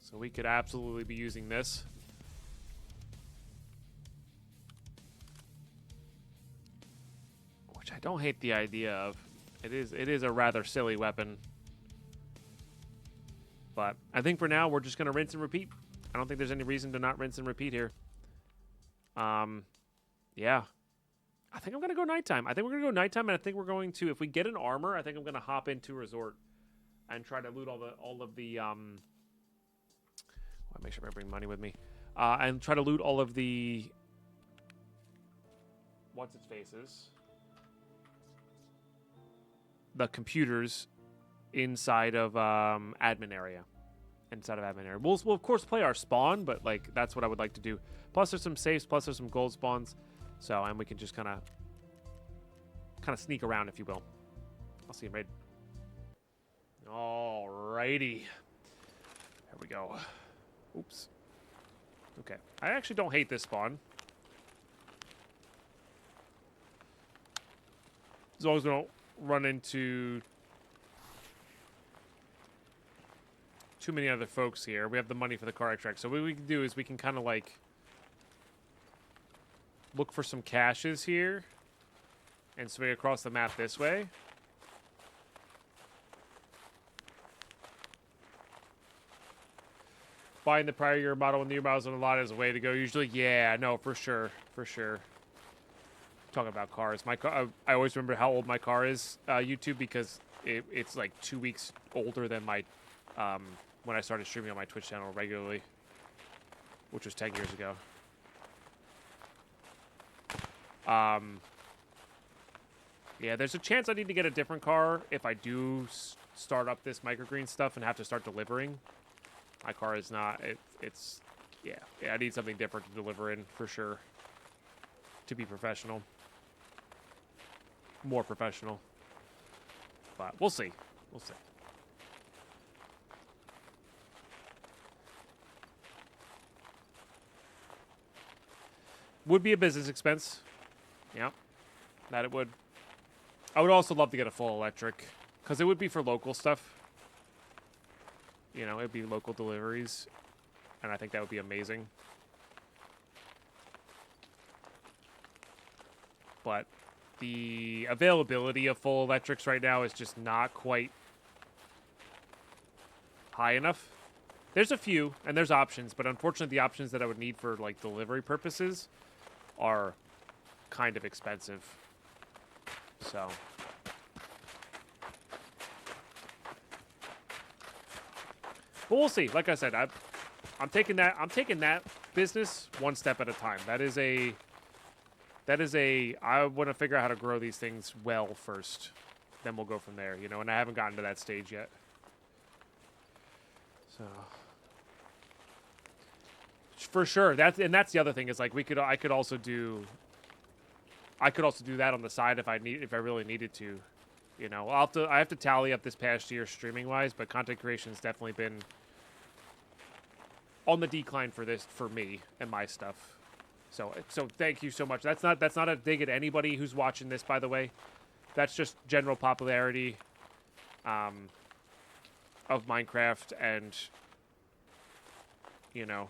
So we could absolutely be using this. Which I don't hate the idea of. It is a rather silly weapon. But I think for now we're just gonna rinse and repeat. I don't think there's any reason to not rinse and repeat here. Yeah. I think I'm going to go nighttime. I think we're going to go nighttime, and I think we're going to, if we get an armor, I think I'm going to hop into Resort and try to loot all of the, well, make sure I bring money with me. And try to loot all of the, what's-its-faces? The computers inside of, admin area. We'll of course play our spawn, but like that's what I would like to do. Plus there's some safes, plus there's some gold spawns. So, and we can just kind of sneak around, if you will. I'll see you, raid. Alrighty. There we go. Oops. Okay. I actually don't hate this spawn. As long as we don't run into too many other folks here. We have the money for the car extract. So what we can do is we can kind of like look for some caches here and swing across the map this way. Buying the prior year model when the year model's on a lot is a way to go. Usually, yeah, no, for sure, for sure. Talking about cars, my car. I always remember how old my car is. YouTube, because it's like 2 weeks older than my when I started streaming on my Twitch channel regularly, which was 10 years ago. Yeah, there's a chance I need to get a different car if I do start up this microgreen stuff and have to start delivering. My car is not, yeah, I need something different to deliver in, for sure. To be professional. More professional. But we'll see. We'll see. Would be a business expense. Yeah, that it would. I would also love to get a full electric, because it would be for local stuff. You know, it'd be local deliveries, and I think that would be amazing. But the availability of full electrics right now is just not quite high enough. There's a few, and there's options, but unfortunately the options that I would need for, like, delivery purposes are kind of expensive. So but we'll see. Like I said, I'm taking that business one step at a time. That is a I want to figure out how to grow these things well first. Then we'll go from there, you know, and I haven't gotten to that stage yet. So for sure, that's the other thing is, like, I could also do that on the side if I really needed to. You know, I have to tally up this past year streaming wise, but content creation's definitely been on the decline for me and my stuff. So thank you so much. That's not a dig at anybody who's watching this, by the way. That's just general popularity of Minecraft, and, you know,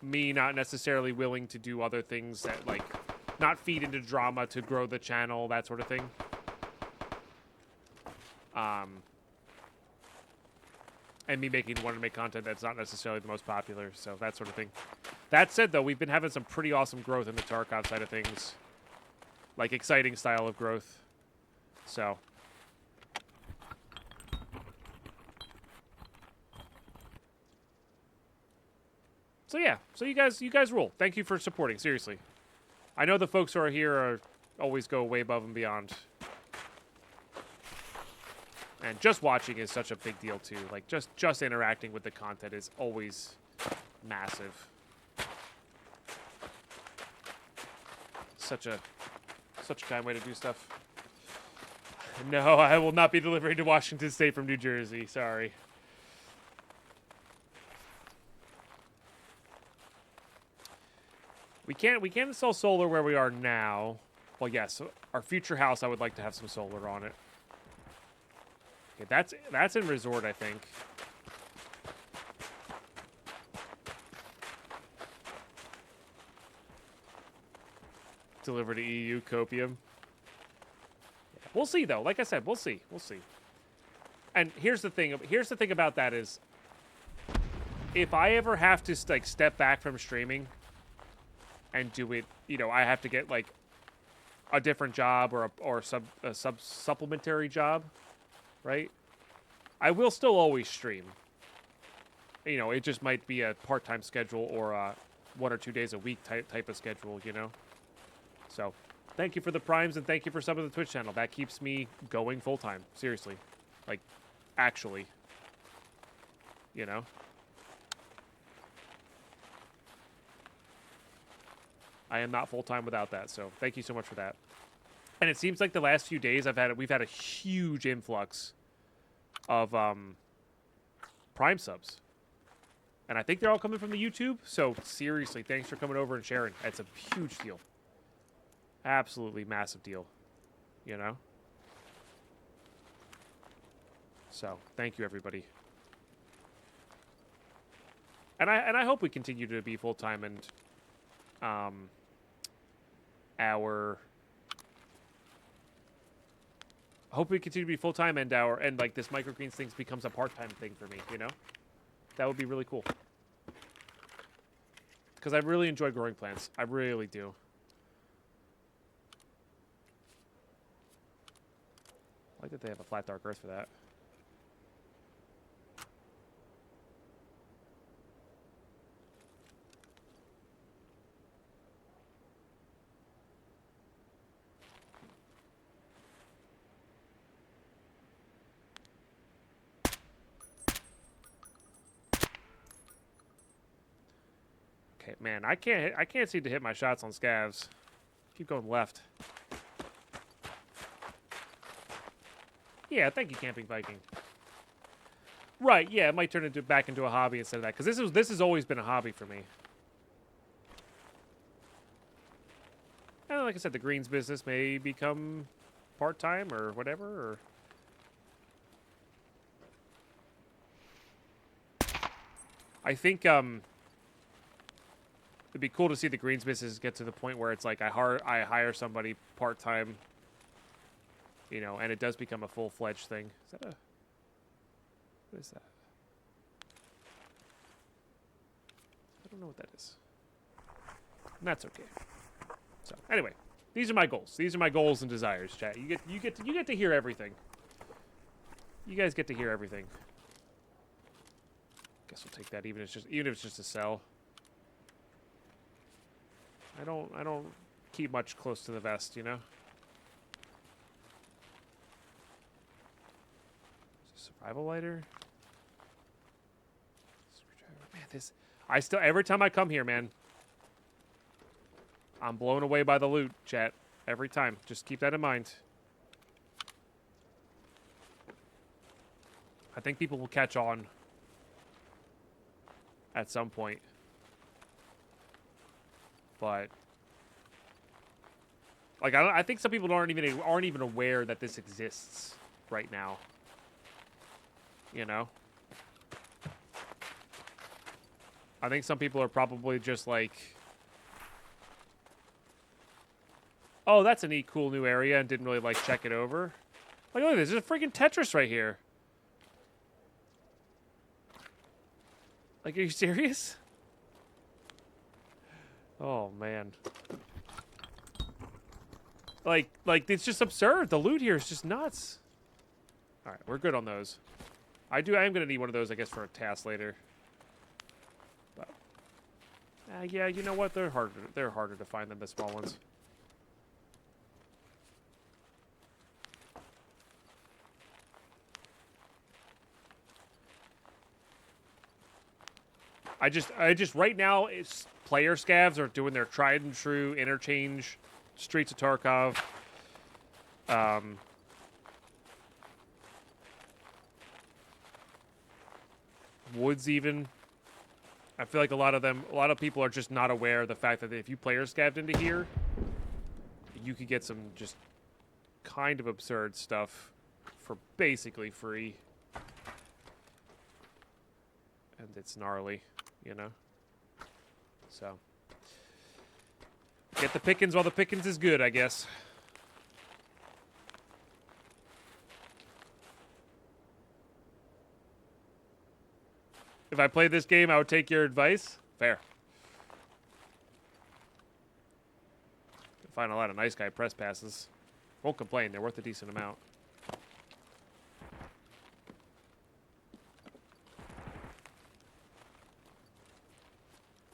me not necessarily willing to do other things that, like, not feed into drama to grow the channel, that sort of thing. And me wanting to make content that's not necessarily the most popular, so that sort of thing. That said, though, we've been having some pretty awesome growth in the Tarkov side of things. Like, exciting style of growth. So yeah. So you guys rule. Thank you for supporting, seriously. I know the folks who are here always go way above and beyond. And just watching is such a big deal too. Like, just interacting with the content is always massive. Such a kind way to do stuff. No, I will not be delivering to Washington State from New Jersey. Sorry. We can't install solar where we are now. Well, yes, our future house, I would like to have some solar on it. Okay, that's in resort, I think. Deliver to EU copium. Yeah, we'll see, though. Like I said, we'll see. We'll see. And here's the thing. Here's the thing about that is, if I ever have to like step back from streaming and do it, you know, I have to get like a different job or a supplementary job, right? I will still always stream. You know, it just might be a part-time schedule or a 1 or 2 days a week type of schedule, you know? So, thank you for the primes and thank you for some of the Twitch channel. That keeps me going full-time. Seriously. Like, actually. You know? I am not full-time without that, so thank you so much for that. And it seems like the last few days we've had a huge influx of Prime subs. And I think they're all coming from the YouTube. So seriously, thanks for coming over and sharing. It's a huge deal. Absolutely massive deal. You know? So, thank you everybody. And I hope we continue to be full-time and hope we continue to be full-time and like this microgreens thing becomes a part-time thing for me, you know? That would be really cool. Because I really enjoy growing plants. I really do. I like that they have a flat dark earth for that. Okay, man, I can't seem to hit my shots on scavs. Keep going left. Yeah, thank you, Camping Viking. Right, yeah, it might turn back into a hobby instead of that, because this has always been a hobby for me. And like I said, the greens business may become part-time or whatever, or... I think, it'd be cool to see the greens business get to the point where it's like I hire somebody part-time, you know, and it does become a full-fledged thing. Is that a... What is that? I don't know what that is. And that's okay. So, anyway, these are my goals. These are my goals and desires, chat. You get to hear everything. You guys get to hear everything. Guess we'll take that even if it's just a sell. I don't keep much close to the vest, you know? Survival lighter? Man, every time I come here, man, I'm blown away by the loot, chat. Every time. Just keep that in mind. I think people will catch on at some point. But like I think some people aren't even aware that this exists right now. You know? I think some people are probably just like, oh, that's a neat, cool new area, and didn't really like check it over. Like, look at this. There's a freaking Tetris right here. Like, are you serious? Oh, man. Like, it's just absurd. The loot here is just nuts. All right, we're good on those. I am going to need one of those, I guess, for a task later. But, yeah, you know what? They're harder to find than the small ones. I just right now, it's player scavs are doing their tried and true interchange, Streets of Tarkov. Woods even. I feel like a lot of people are just not aware of the fact that if you player scavved into here, you could get some just kind of absurd stuff for basically free. And it's gnarly, you know? So, get the pickings while the pickings is good, I guess. If I played this game, I would take your advice. Fair. Find a lot of nice guy press passes. Won't complain. They're worth a decent amount.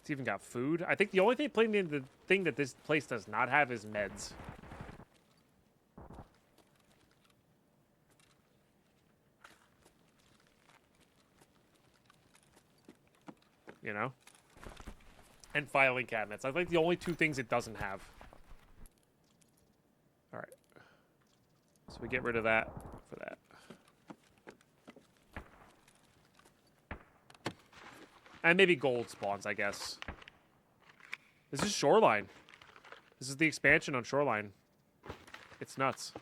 It's even got food. I think the only thing that this place does not have is meds. You know? And filing cabinets. I think the only two things it doesn't have. Alright. So we get rid of that for that. And maybe gold spawns, I guess. This is Shoreline. This is the expansion on Shoreline. It's nuts.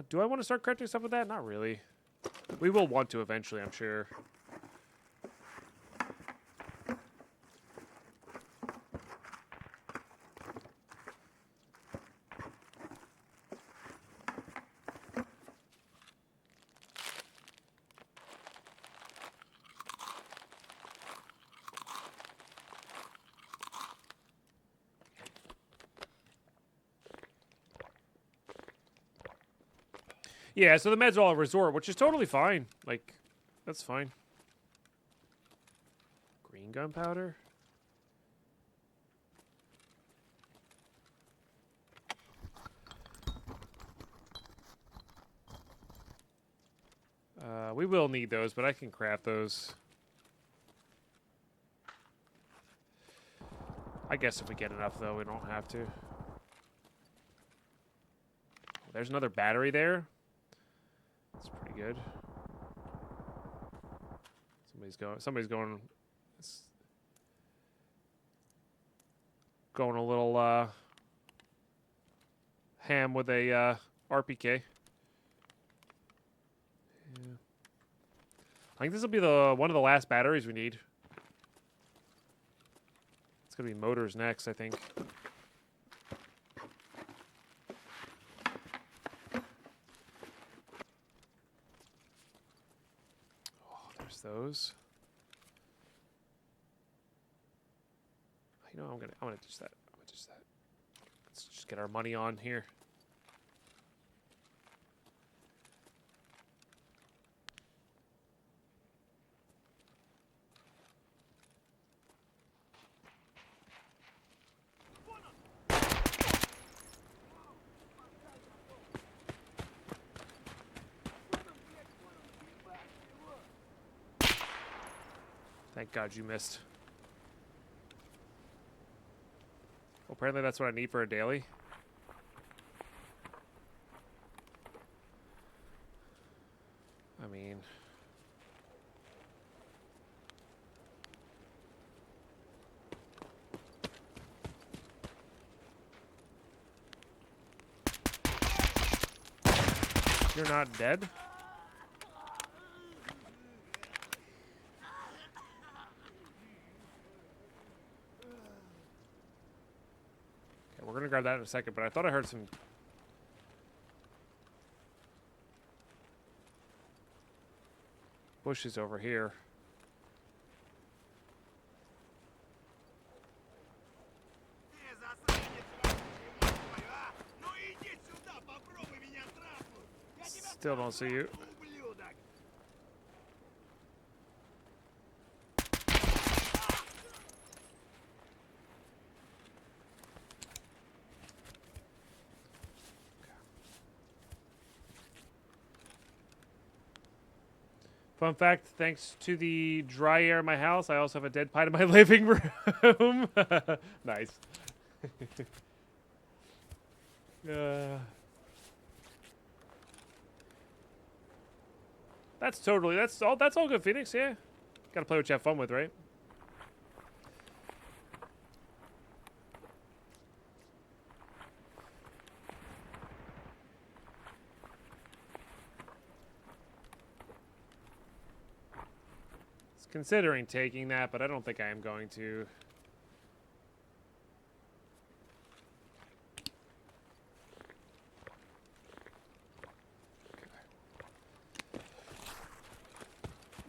Do I want to start correcting stuff with that? Not really. We will want to eventually, I'm sure. Yeah, so the meds are all a resort, which is totally fine. Like, that's fine. Green gunpowder? We will need those, but I can craft those. I guess if we get enough, though, we don't have to. There's another battery there. That's pretty good. Somebody's going a little ham with a RPK. Yeah. I think this will be one of the last batteries we need. It's gonna be motors next, I think. Those. You know, I'm gonna do that. Let's just get our money on here. Thank God you missed. Well, apparently that's what I need for a daily. I mean... You're not dead? We're gonna grab that in a second, but I thought I heard some bushes over here. Still don't see you. Fun fact, thanks to the dry air in my house, I also have a Deadpine in my living room. Nice. That's all good, Phoenix, yeah. Gotta play what you have fun with, right? considering taking that, but I don't think I am going to.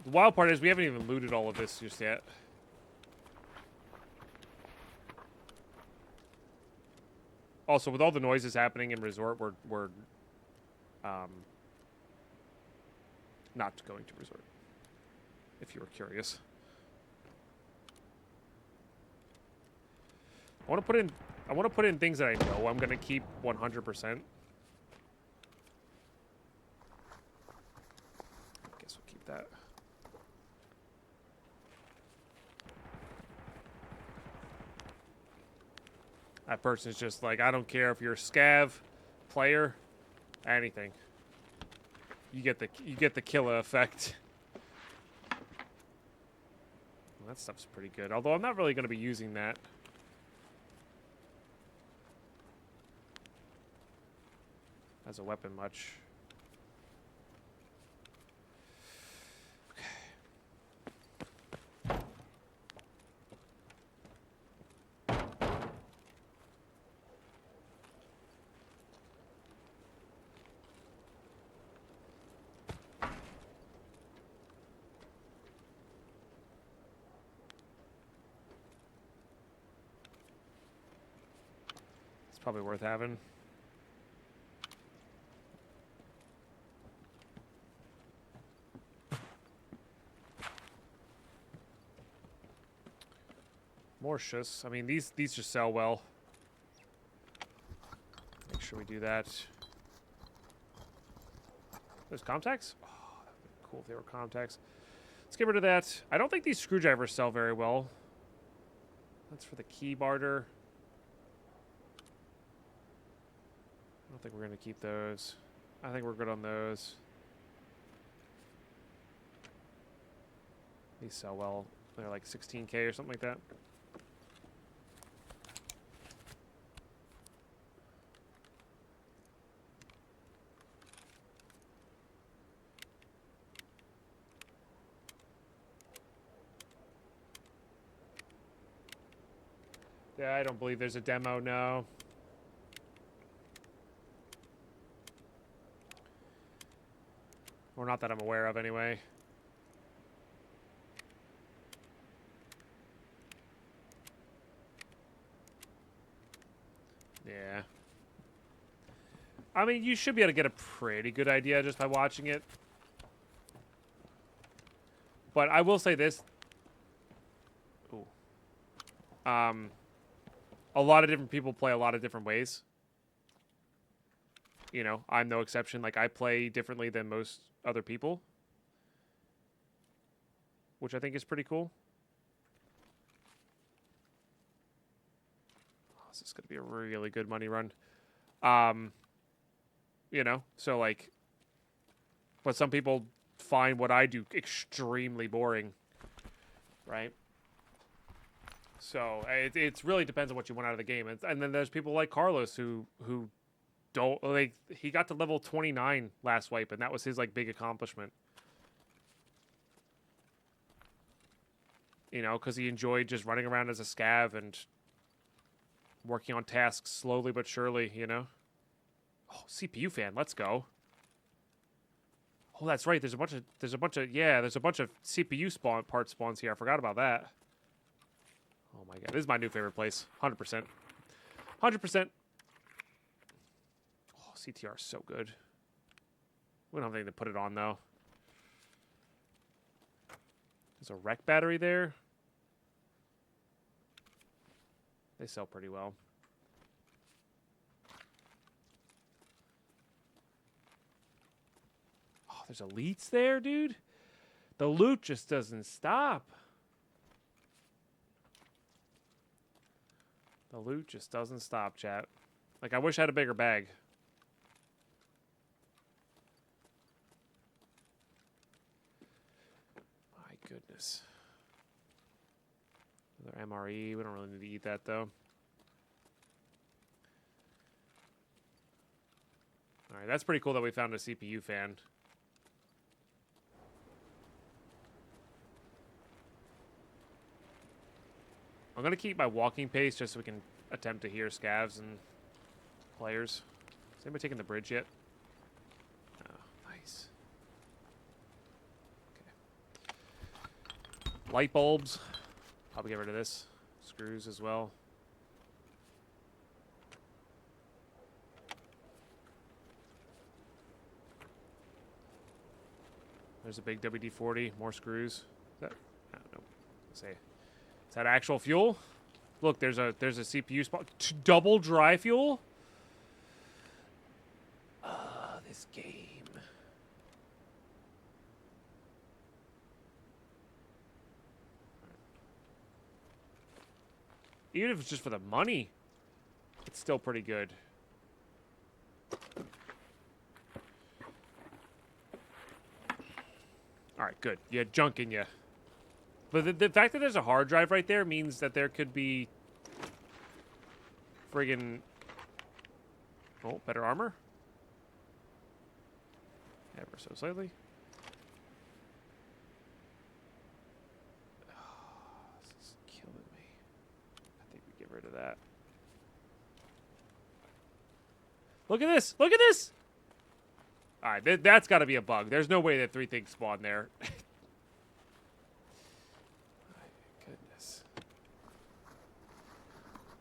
The wild part is we haven't even looted all of this just yet. Also, with all the noises happening in Resort, we're not going to Resort, if you were curious. I want to put in things that I know I'm going to keep 100%. I guess we'll keep that. That person's just like, I don't care if you're a scav, player, anything. You get the killer effect. Well, that stuff's pretty good. Although I'm not really going to be using that. As a weapon much. Probably worth having. More shus. I mean, these just sell well. Make sure we do that. There's contacts? Oh, that would be cool if they were contacts. Let's get rid of that. I don't think these screwdrivers sell very well. That's for the key barter. I don't think we're going to keep those. I think we're good on those. These sell well. They're like 16K or something like that. Yeah, I don't believe there's a demo, no. Or not that I'm aware of, anyway. Yeah. I mean, you should be able to get a pretty good idea just by watching it. But I will say this. Ooh. A lot of different people play a lot of different ways. You know, I'm no exception. Like, I play differently than most other people, which I think is pretty cool. Oh, this is going to be a really good money run. You know, so like, but some people find what I do extremely boring, right? So it really depends on what you want out of the game. And then there's people like Carlos who don't, like, he got to level 29 last wipe, and that was his like big accomplishment. You know, because he enjoyed just running around as a scav and working on tasks slowly but surely, you know? Oh, CPU fan, let's go. Oh, that's right. There's a bunch of CPU part spawns here. I forgot about that. Oh my god, this is my new favorite place. 100%. 100%. Oh, CTR is so good. We don't have anything to put it on, though. There's a rec battery there. They sell pretty well. Oh, there's elites there, dude. The loot just doesn't stop. The loot just doesn't stop, chat. Like, I wish I had a bigger bag. My goodness. Another MRE. We don't really need to eat that, though. Alright, that's pretty cool that we found a CPU fan. I'm going to keep my walking pace just so we can attempt to hear scavs and players. Is anybody taking the bridge yet? Oh, nice. Okay. Light bulbs. Probably get rid of this. Screws as well. There's a big WD-40. More screws. Is that? I don't know. Let's say. Is that actual fuel? Look, there's a CPU spot. Double dry fuel? This game. Even if it's just for the money, it's still pretty good. Alright, good. You had junk in you. But the fact that there's a hard drive right there means that there could be friggin'... Oh, better armor? Ever so slightly. Oh, this is killing me. I think we get rid of that. Look at this! Look at this! Alright, that's got to be a bug. There's no way that 3 things spawn there.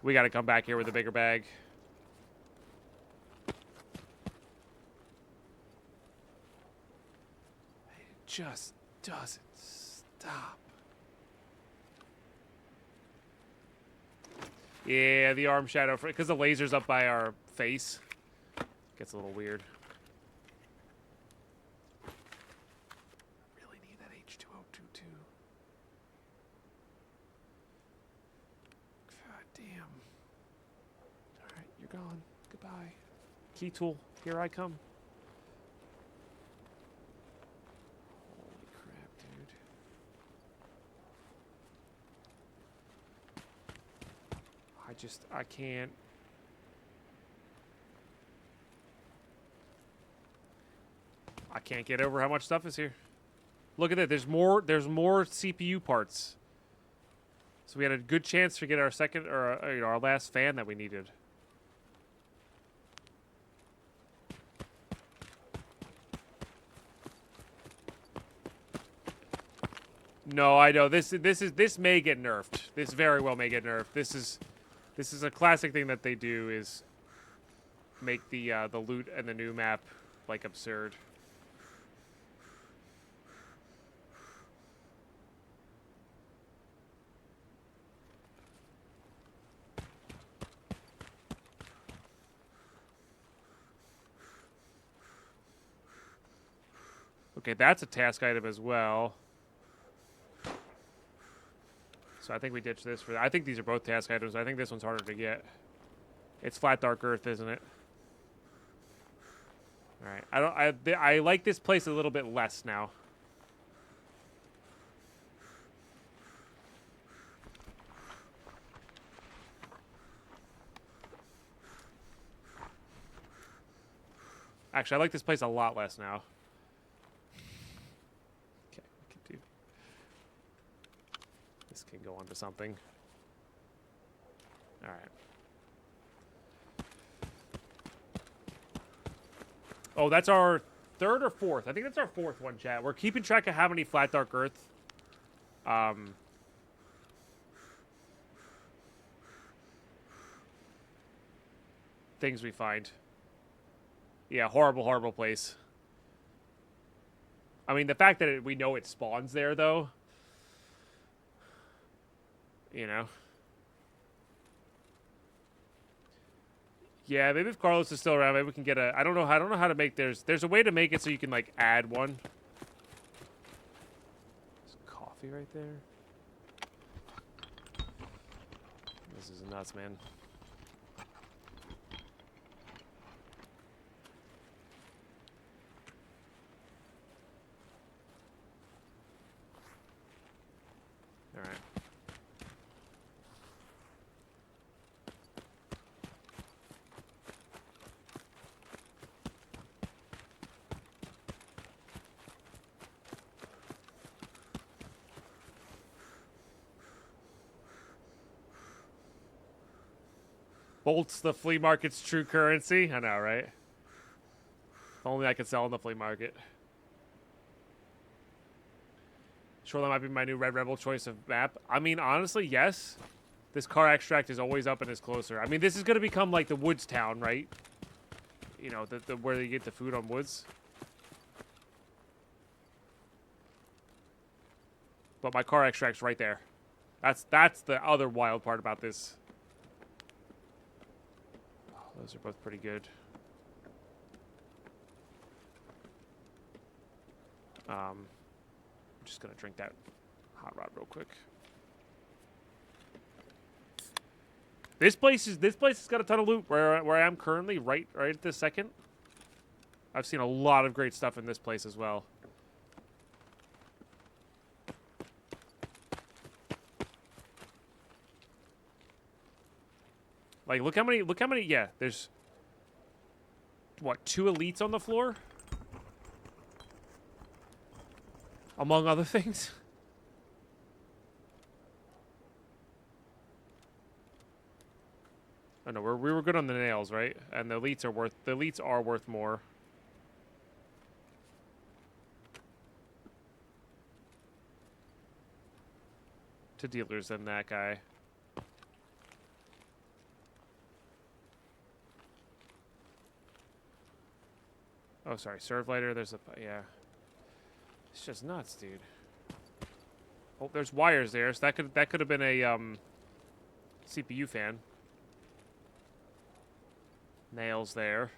We got to come back here with a bigger bag. It just doesn't stop. Yeah, the arm shadow, because the laser's up by our face. Gets a little weird. Really need that H2022. God damn. Alright, you're gone. Goodbye. Key tool, here I come. Holy crap, dude. I can't. I can't get over how much stuff is here. Look at that. There's more CPU parts. So we had a good chance to get our second, or our last fan that we needed. No, I know this may get nerfed. This very well may get nerfed. This is a classic thing that they do, is make the loot and the new map like absurd. Okay, that's a task item as well. So I think we ditched this for that. I think these are both task items. I think this one's harder to get. It's flat dark earth, isn't it? All right. I like this place a little bit less now. Actually, I like this place a lot less now. Okay, we can do. This can go onto something. All right. Oh, that's our third or fourth. I think that's our fourth one, chat. We're keeping track of how many flat dark earth things we find. Yeah, horrible, horrible place. I mean, the fact that we know it spawns there, though. You know. Yeah, maybe if Carlos is still around, maybe we can get a. I don't know how to make. There's a way to make it so you can like add one. There's coffee right there. This is nuts, man. All right. Bolts the flea market's true currency. I know, right? If only I could sell in the flea market. Sure, that might be my new Red Rebel choice of map. I mean, honestly, yes. This car extract is always up and is closer. I mean, this is going to become like the woods town, right? You know, the where they get the food on woods. But my car extract's right there. That's the other wild part about this. Oh, those are both pretty good. I'm just gonna drink that hot rod real quick. This place has got a ton of loot where I am currently, right at this second. I've seen a lot of great stuff in this place as well. Like, look how many, yeah, there's, what, 2 elites on the floor? Among other things. Oh no, we were good on the nails, right? And the elites are worth more. To dealers than that guy. Oh, sorry, serve lighter. There's a, yeah. It's just nuts, dude. Oh, there's wires there, so that could have been a CPU fan. Nails there.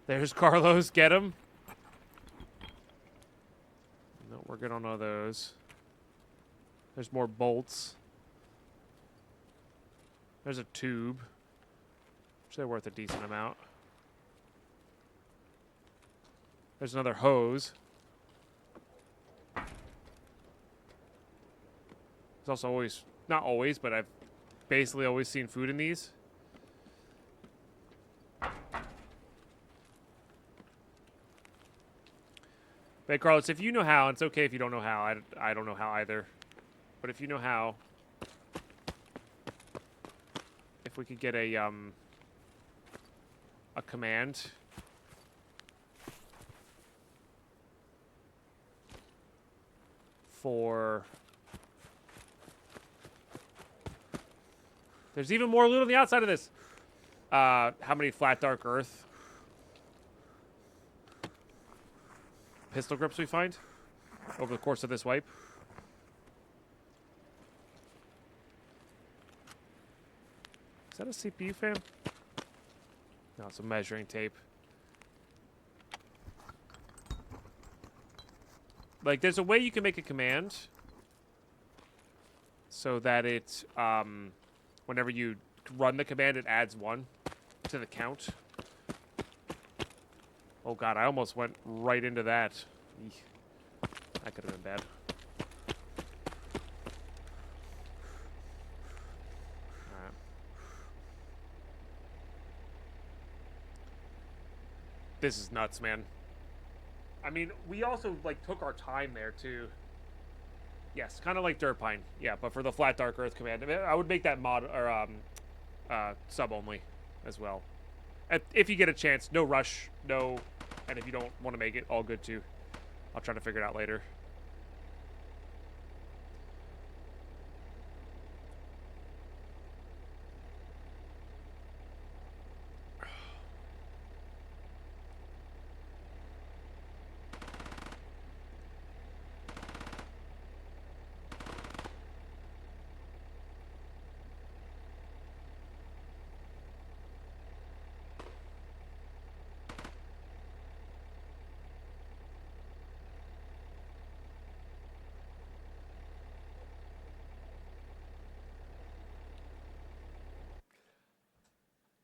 There's Carlos. Get him. No, we're good on all those. There's more bolts. There's a tube. Which they're worth a decent amount. There's another hose. There's also always, not always, but I've basically always seen food in these. But Carlos, if you know how, it's okay if you don't know how. I don't know how either. But if you know how, if we could get a command. For... There's even more loot on the outside of this. How many flat dark earth pistol grips we find over the course of this wipe? Is that a CPU fan? No, it's a measuring tape. Like, there's a way you can make a command so that it, whenever you run the command, it adds 1 to the count. Oh god, I almost went right into that. Eek. That could have been bad. Alright. This is nuts, man. I mean, we also, like, took our time there, too. Yes, kind of like Deadpine. Yeah, but for the flat dark earth command. I mean, I would make that mod, or, sub only as well. If you get a chance, no rush, no... And if you don't want to make it, all good, too. I'll try to figure it out later.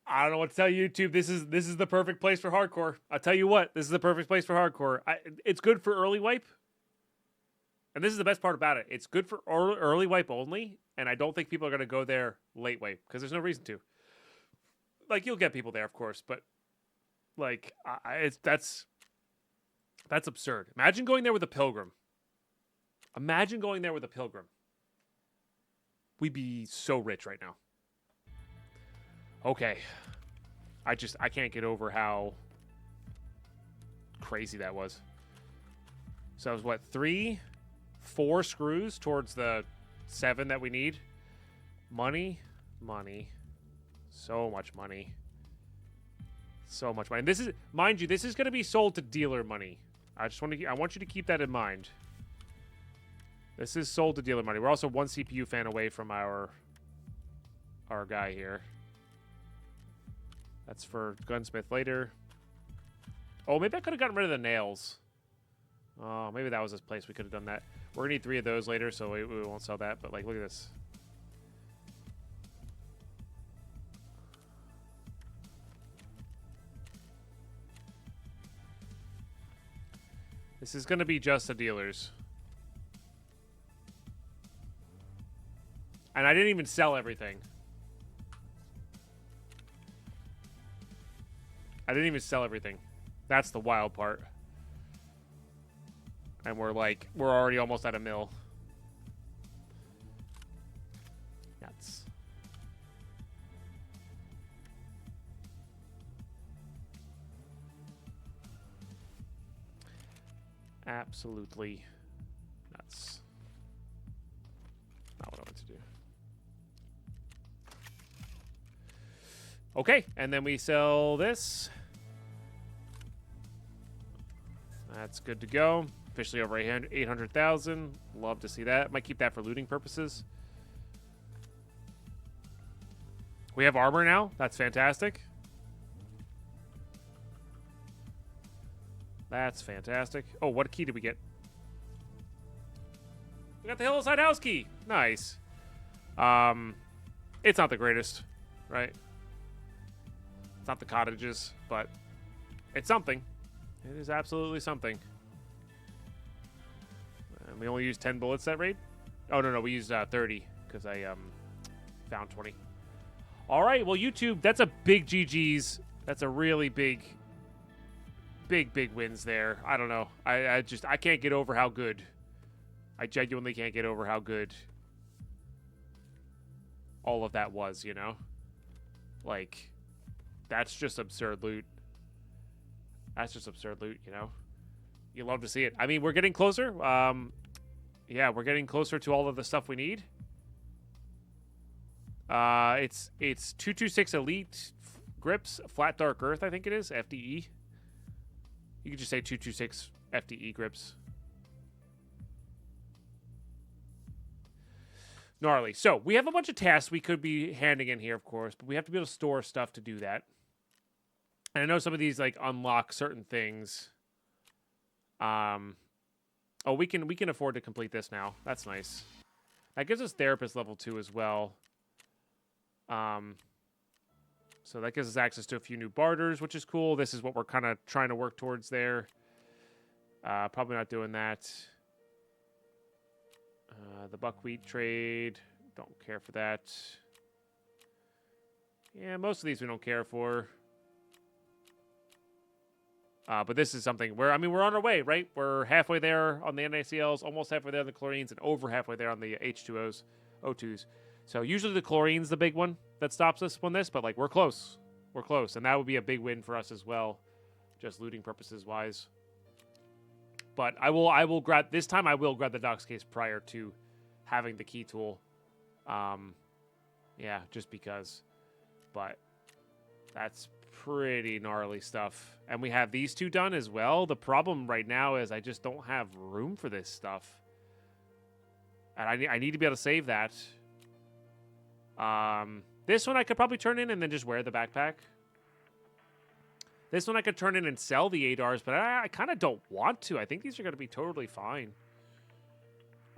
I don't know what to tell you, YouTube. This is the perfect place for hardcore. I'll tell you what, this is the perfect place for hardcore. It's good for early wipe. And this is the best part about it. It's good for early wipe only, and I don't think people are going to go there late wipe, because there's no reason to. Like, you'll get people there, of course, but, like, that's absurd. Imagine going there with a pilgrim. Imagine going there with a pilgrim. we'd be so rich right now. Okay. I can't get over how crazy that was. So that was what, 4 screws towards the 7 that we need? Money. So much money. So much money. And this is, mind you, this is going to be sold to dealer money. I want you to keep that in mind. This is sold to dealer money. We're also 1 CPU fan away from our guy here. That's for gunsmith later. Oh, maybe I could have gotten rid of the nails. Oh, maybe that was this place. We could have done that. We're gonna need 3 of those later, so we won't sell that. But like, look at this. This is gonna be just the dealers. And I didn't even sell everything. I didn't even sell everything. That's the wild part. And we're already almost at a mill. Nuts. Absolutely nuts. Not what I want to do. Okay, and then we sell this. That's good to go. Officially over 800,000. Love to see that. Might keep that for looting purposes. We have armor now. That's fantastic. That's fantastic. Oh, what key did we get? We got the Hillside House key. Nice. It's not the greatest, right? It's not the cottages, but it's something. It is absolutely something. And we only used 10 bullets that raid? Oh, no, we used 30 because I found 20. All right, well, YouTube, that's a big GG's. That's a really big wins there. I don't know. I can't get over how good. I genuinely can't get over how good all of that was, you know? Like, that's just absurd loot. That's just absurd loot, you know? You love to see it. I mean, we're getting closer. Yeah, we're getting closer to all of the stuff we need. It's 226 Elite grips, Flat Dark Earth, I think it is, FDE. You could just say 226 FDE grips. Gnarly. So, we have a bunch of tasks we could be handing in here, of course, but we have to be able to store stuff to do that. And I know some of these, like, unlock certain things. Oh, we can afford to complete this now. That's nice. That gives us therapist level 2 as well. So that gives us access to a few new barters, which is cool. This is what we're kind of trying to work towards there. Probably not doing that. The buckwheat trade. Don't care for that. Yeah, most of these we don't care for. But this is something where, I mean, we're on our way, right? We're halfway there on the NaCls, almost halfway there on the chlorines, and over halfway there on the H2Os, O2s. So usually the chlorine's the big one that stops us on this, but like we're close. We're close. And that would be a big win for us as well, just looting purposes wise. But I will grab, this time I will grab the docs case prior to having the key tool. Yeah, just because. But that's pretty gnarly stuff. And we have these 2 done as well. The problem right now is I just don't have room for this stuff. And I need to be able to save that. This one I could probably turn in and then just wear the backpack. This one I could turn in and sell the ADARs, but I kind of don't want to. I think these are going to be totally fine.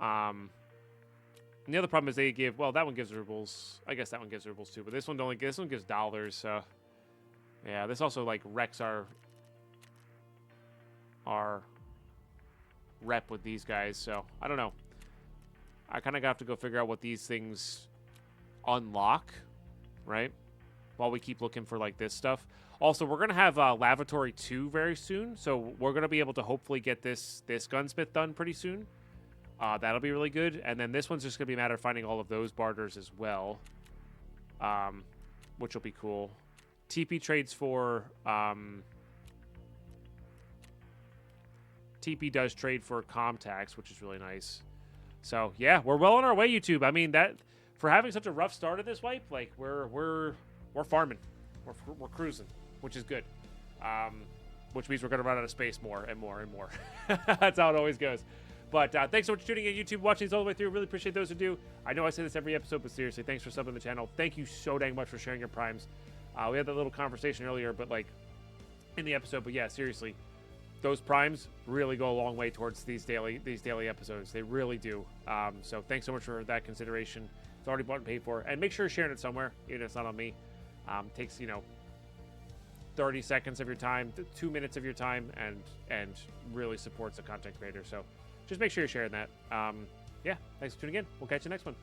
And the other problem is they give, well, that one gives rubles. I guess that one gives rubles too, but this one gives dollars, so yeah, this also like wrecks our rep with these guys, so I don't know. I kind of have to go figure out what these things unlock, right? While we keep looking for like this stuff. Also, we're going to have Lavatory 2 very soon, so we're going to be able to hopefully get this gunsmith done pretty soon. That'll be really good. And then this one's just going to be a matter of finding all of those barters as well, which will be cool. TP trades for... TP does trade for Comtax, which is really nice. So, yeah, we're well on our way, YouTube. I mean, that for having such a rough start of this wipe, like, we're farming. We're cruising, which is good. Which means we're going to run out of space more and more and more. That's how it always goes. But thanks so much for tuning in, YouTube, watching this all the way through. Really appreciate those who do. I know I say this every episode, but seriously, thanks for subbing the channel. Thank you so dang much for sharing your primes. We had that little conversation earlier, but like in the episode. But yeah, seriously, those primes really go a long way towards these daily episodes. They really do. So thanks so much for that consideration. It's already bought and paid for, and make sure you're sharing it somewhere, even if it's not on me. Takes 30 seconds of your time, 2 minutes of your time, and really supports the content creator. So just make sure you're sharing that. Yeah, thanks for tuning in. We'll catch you next one.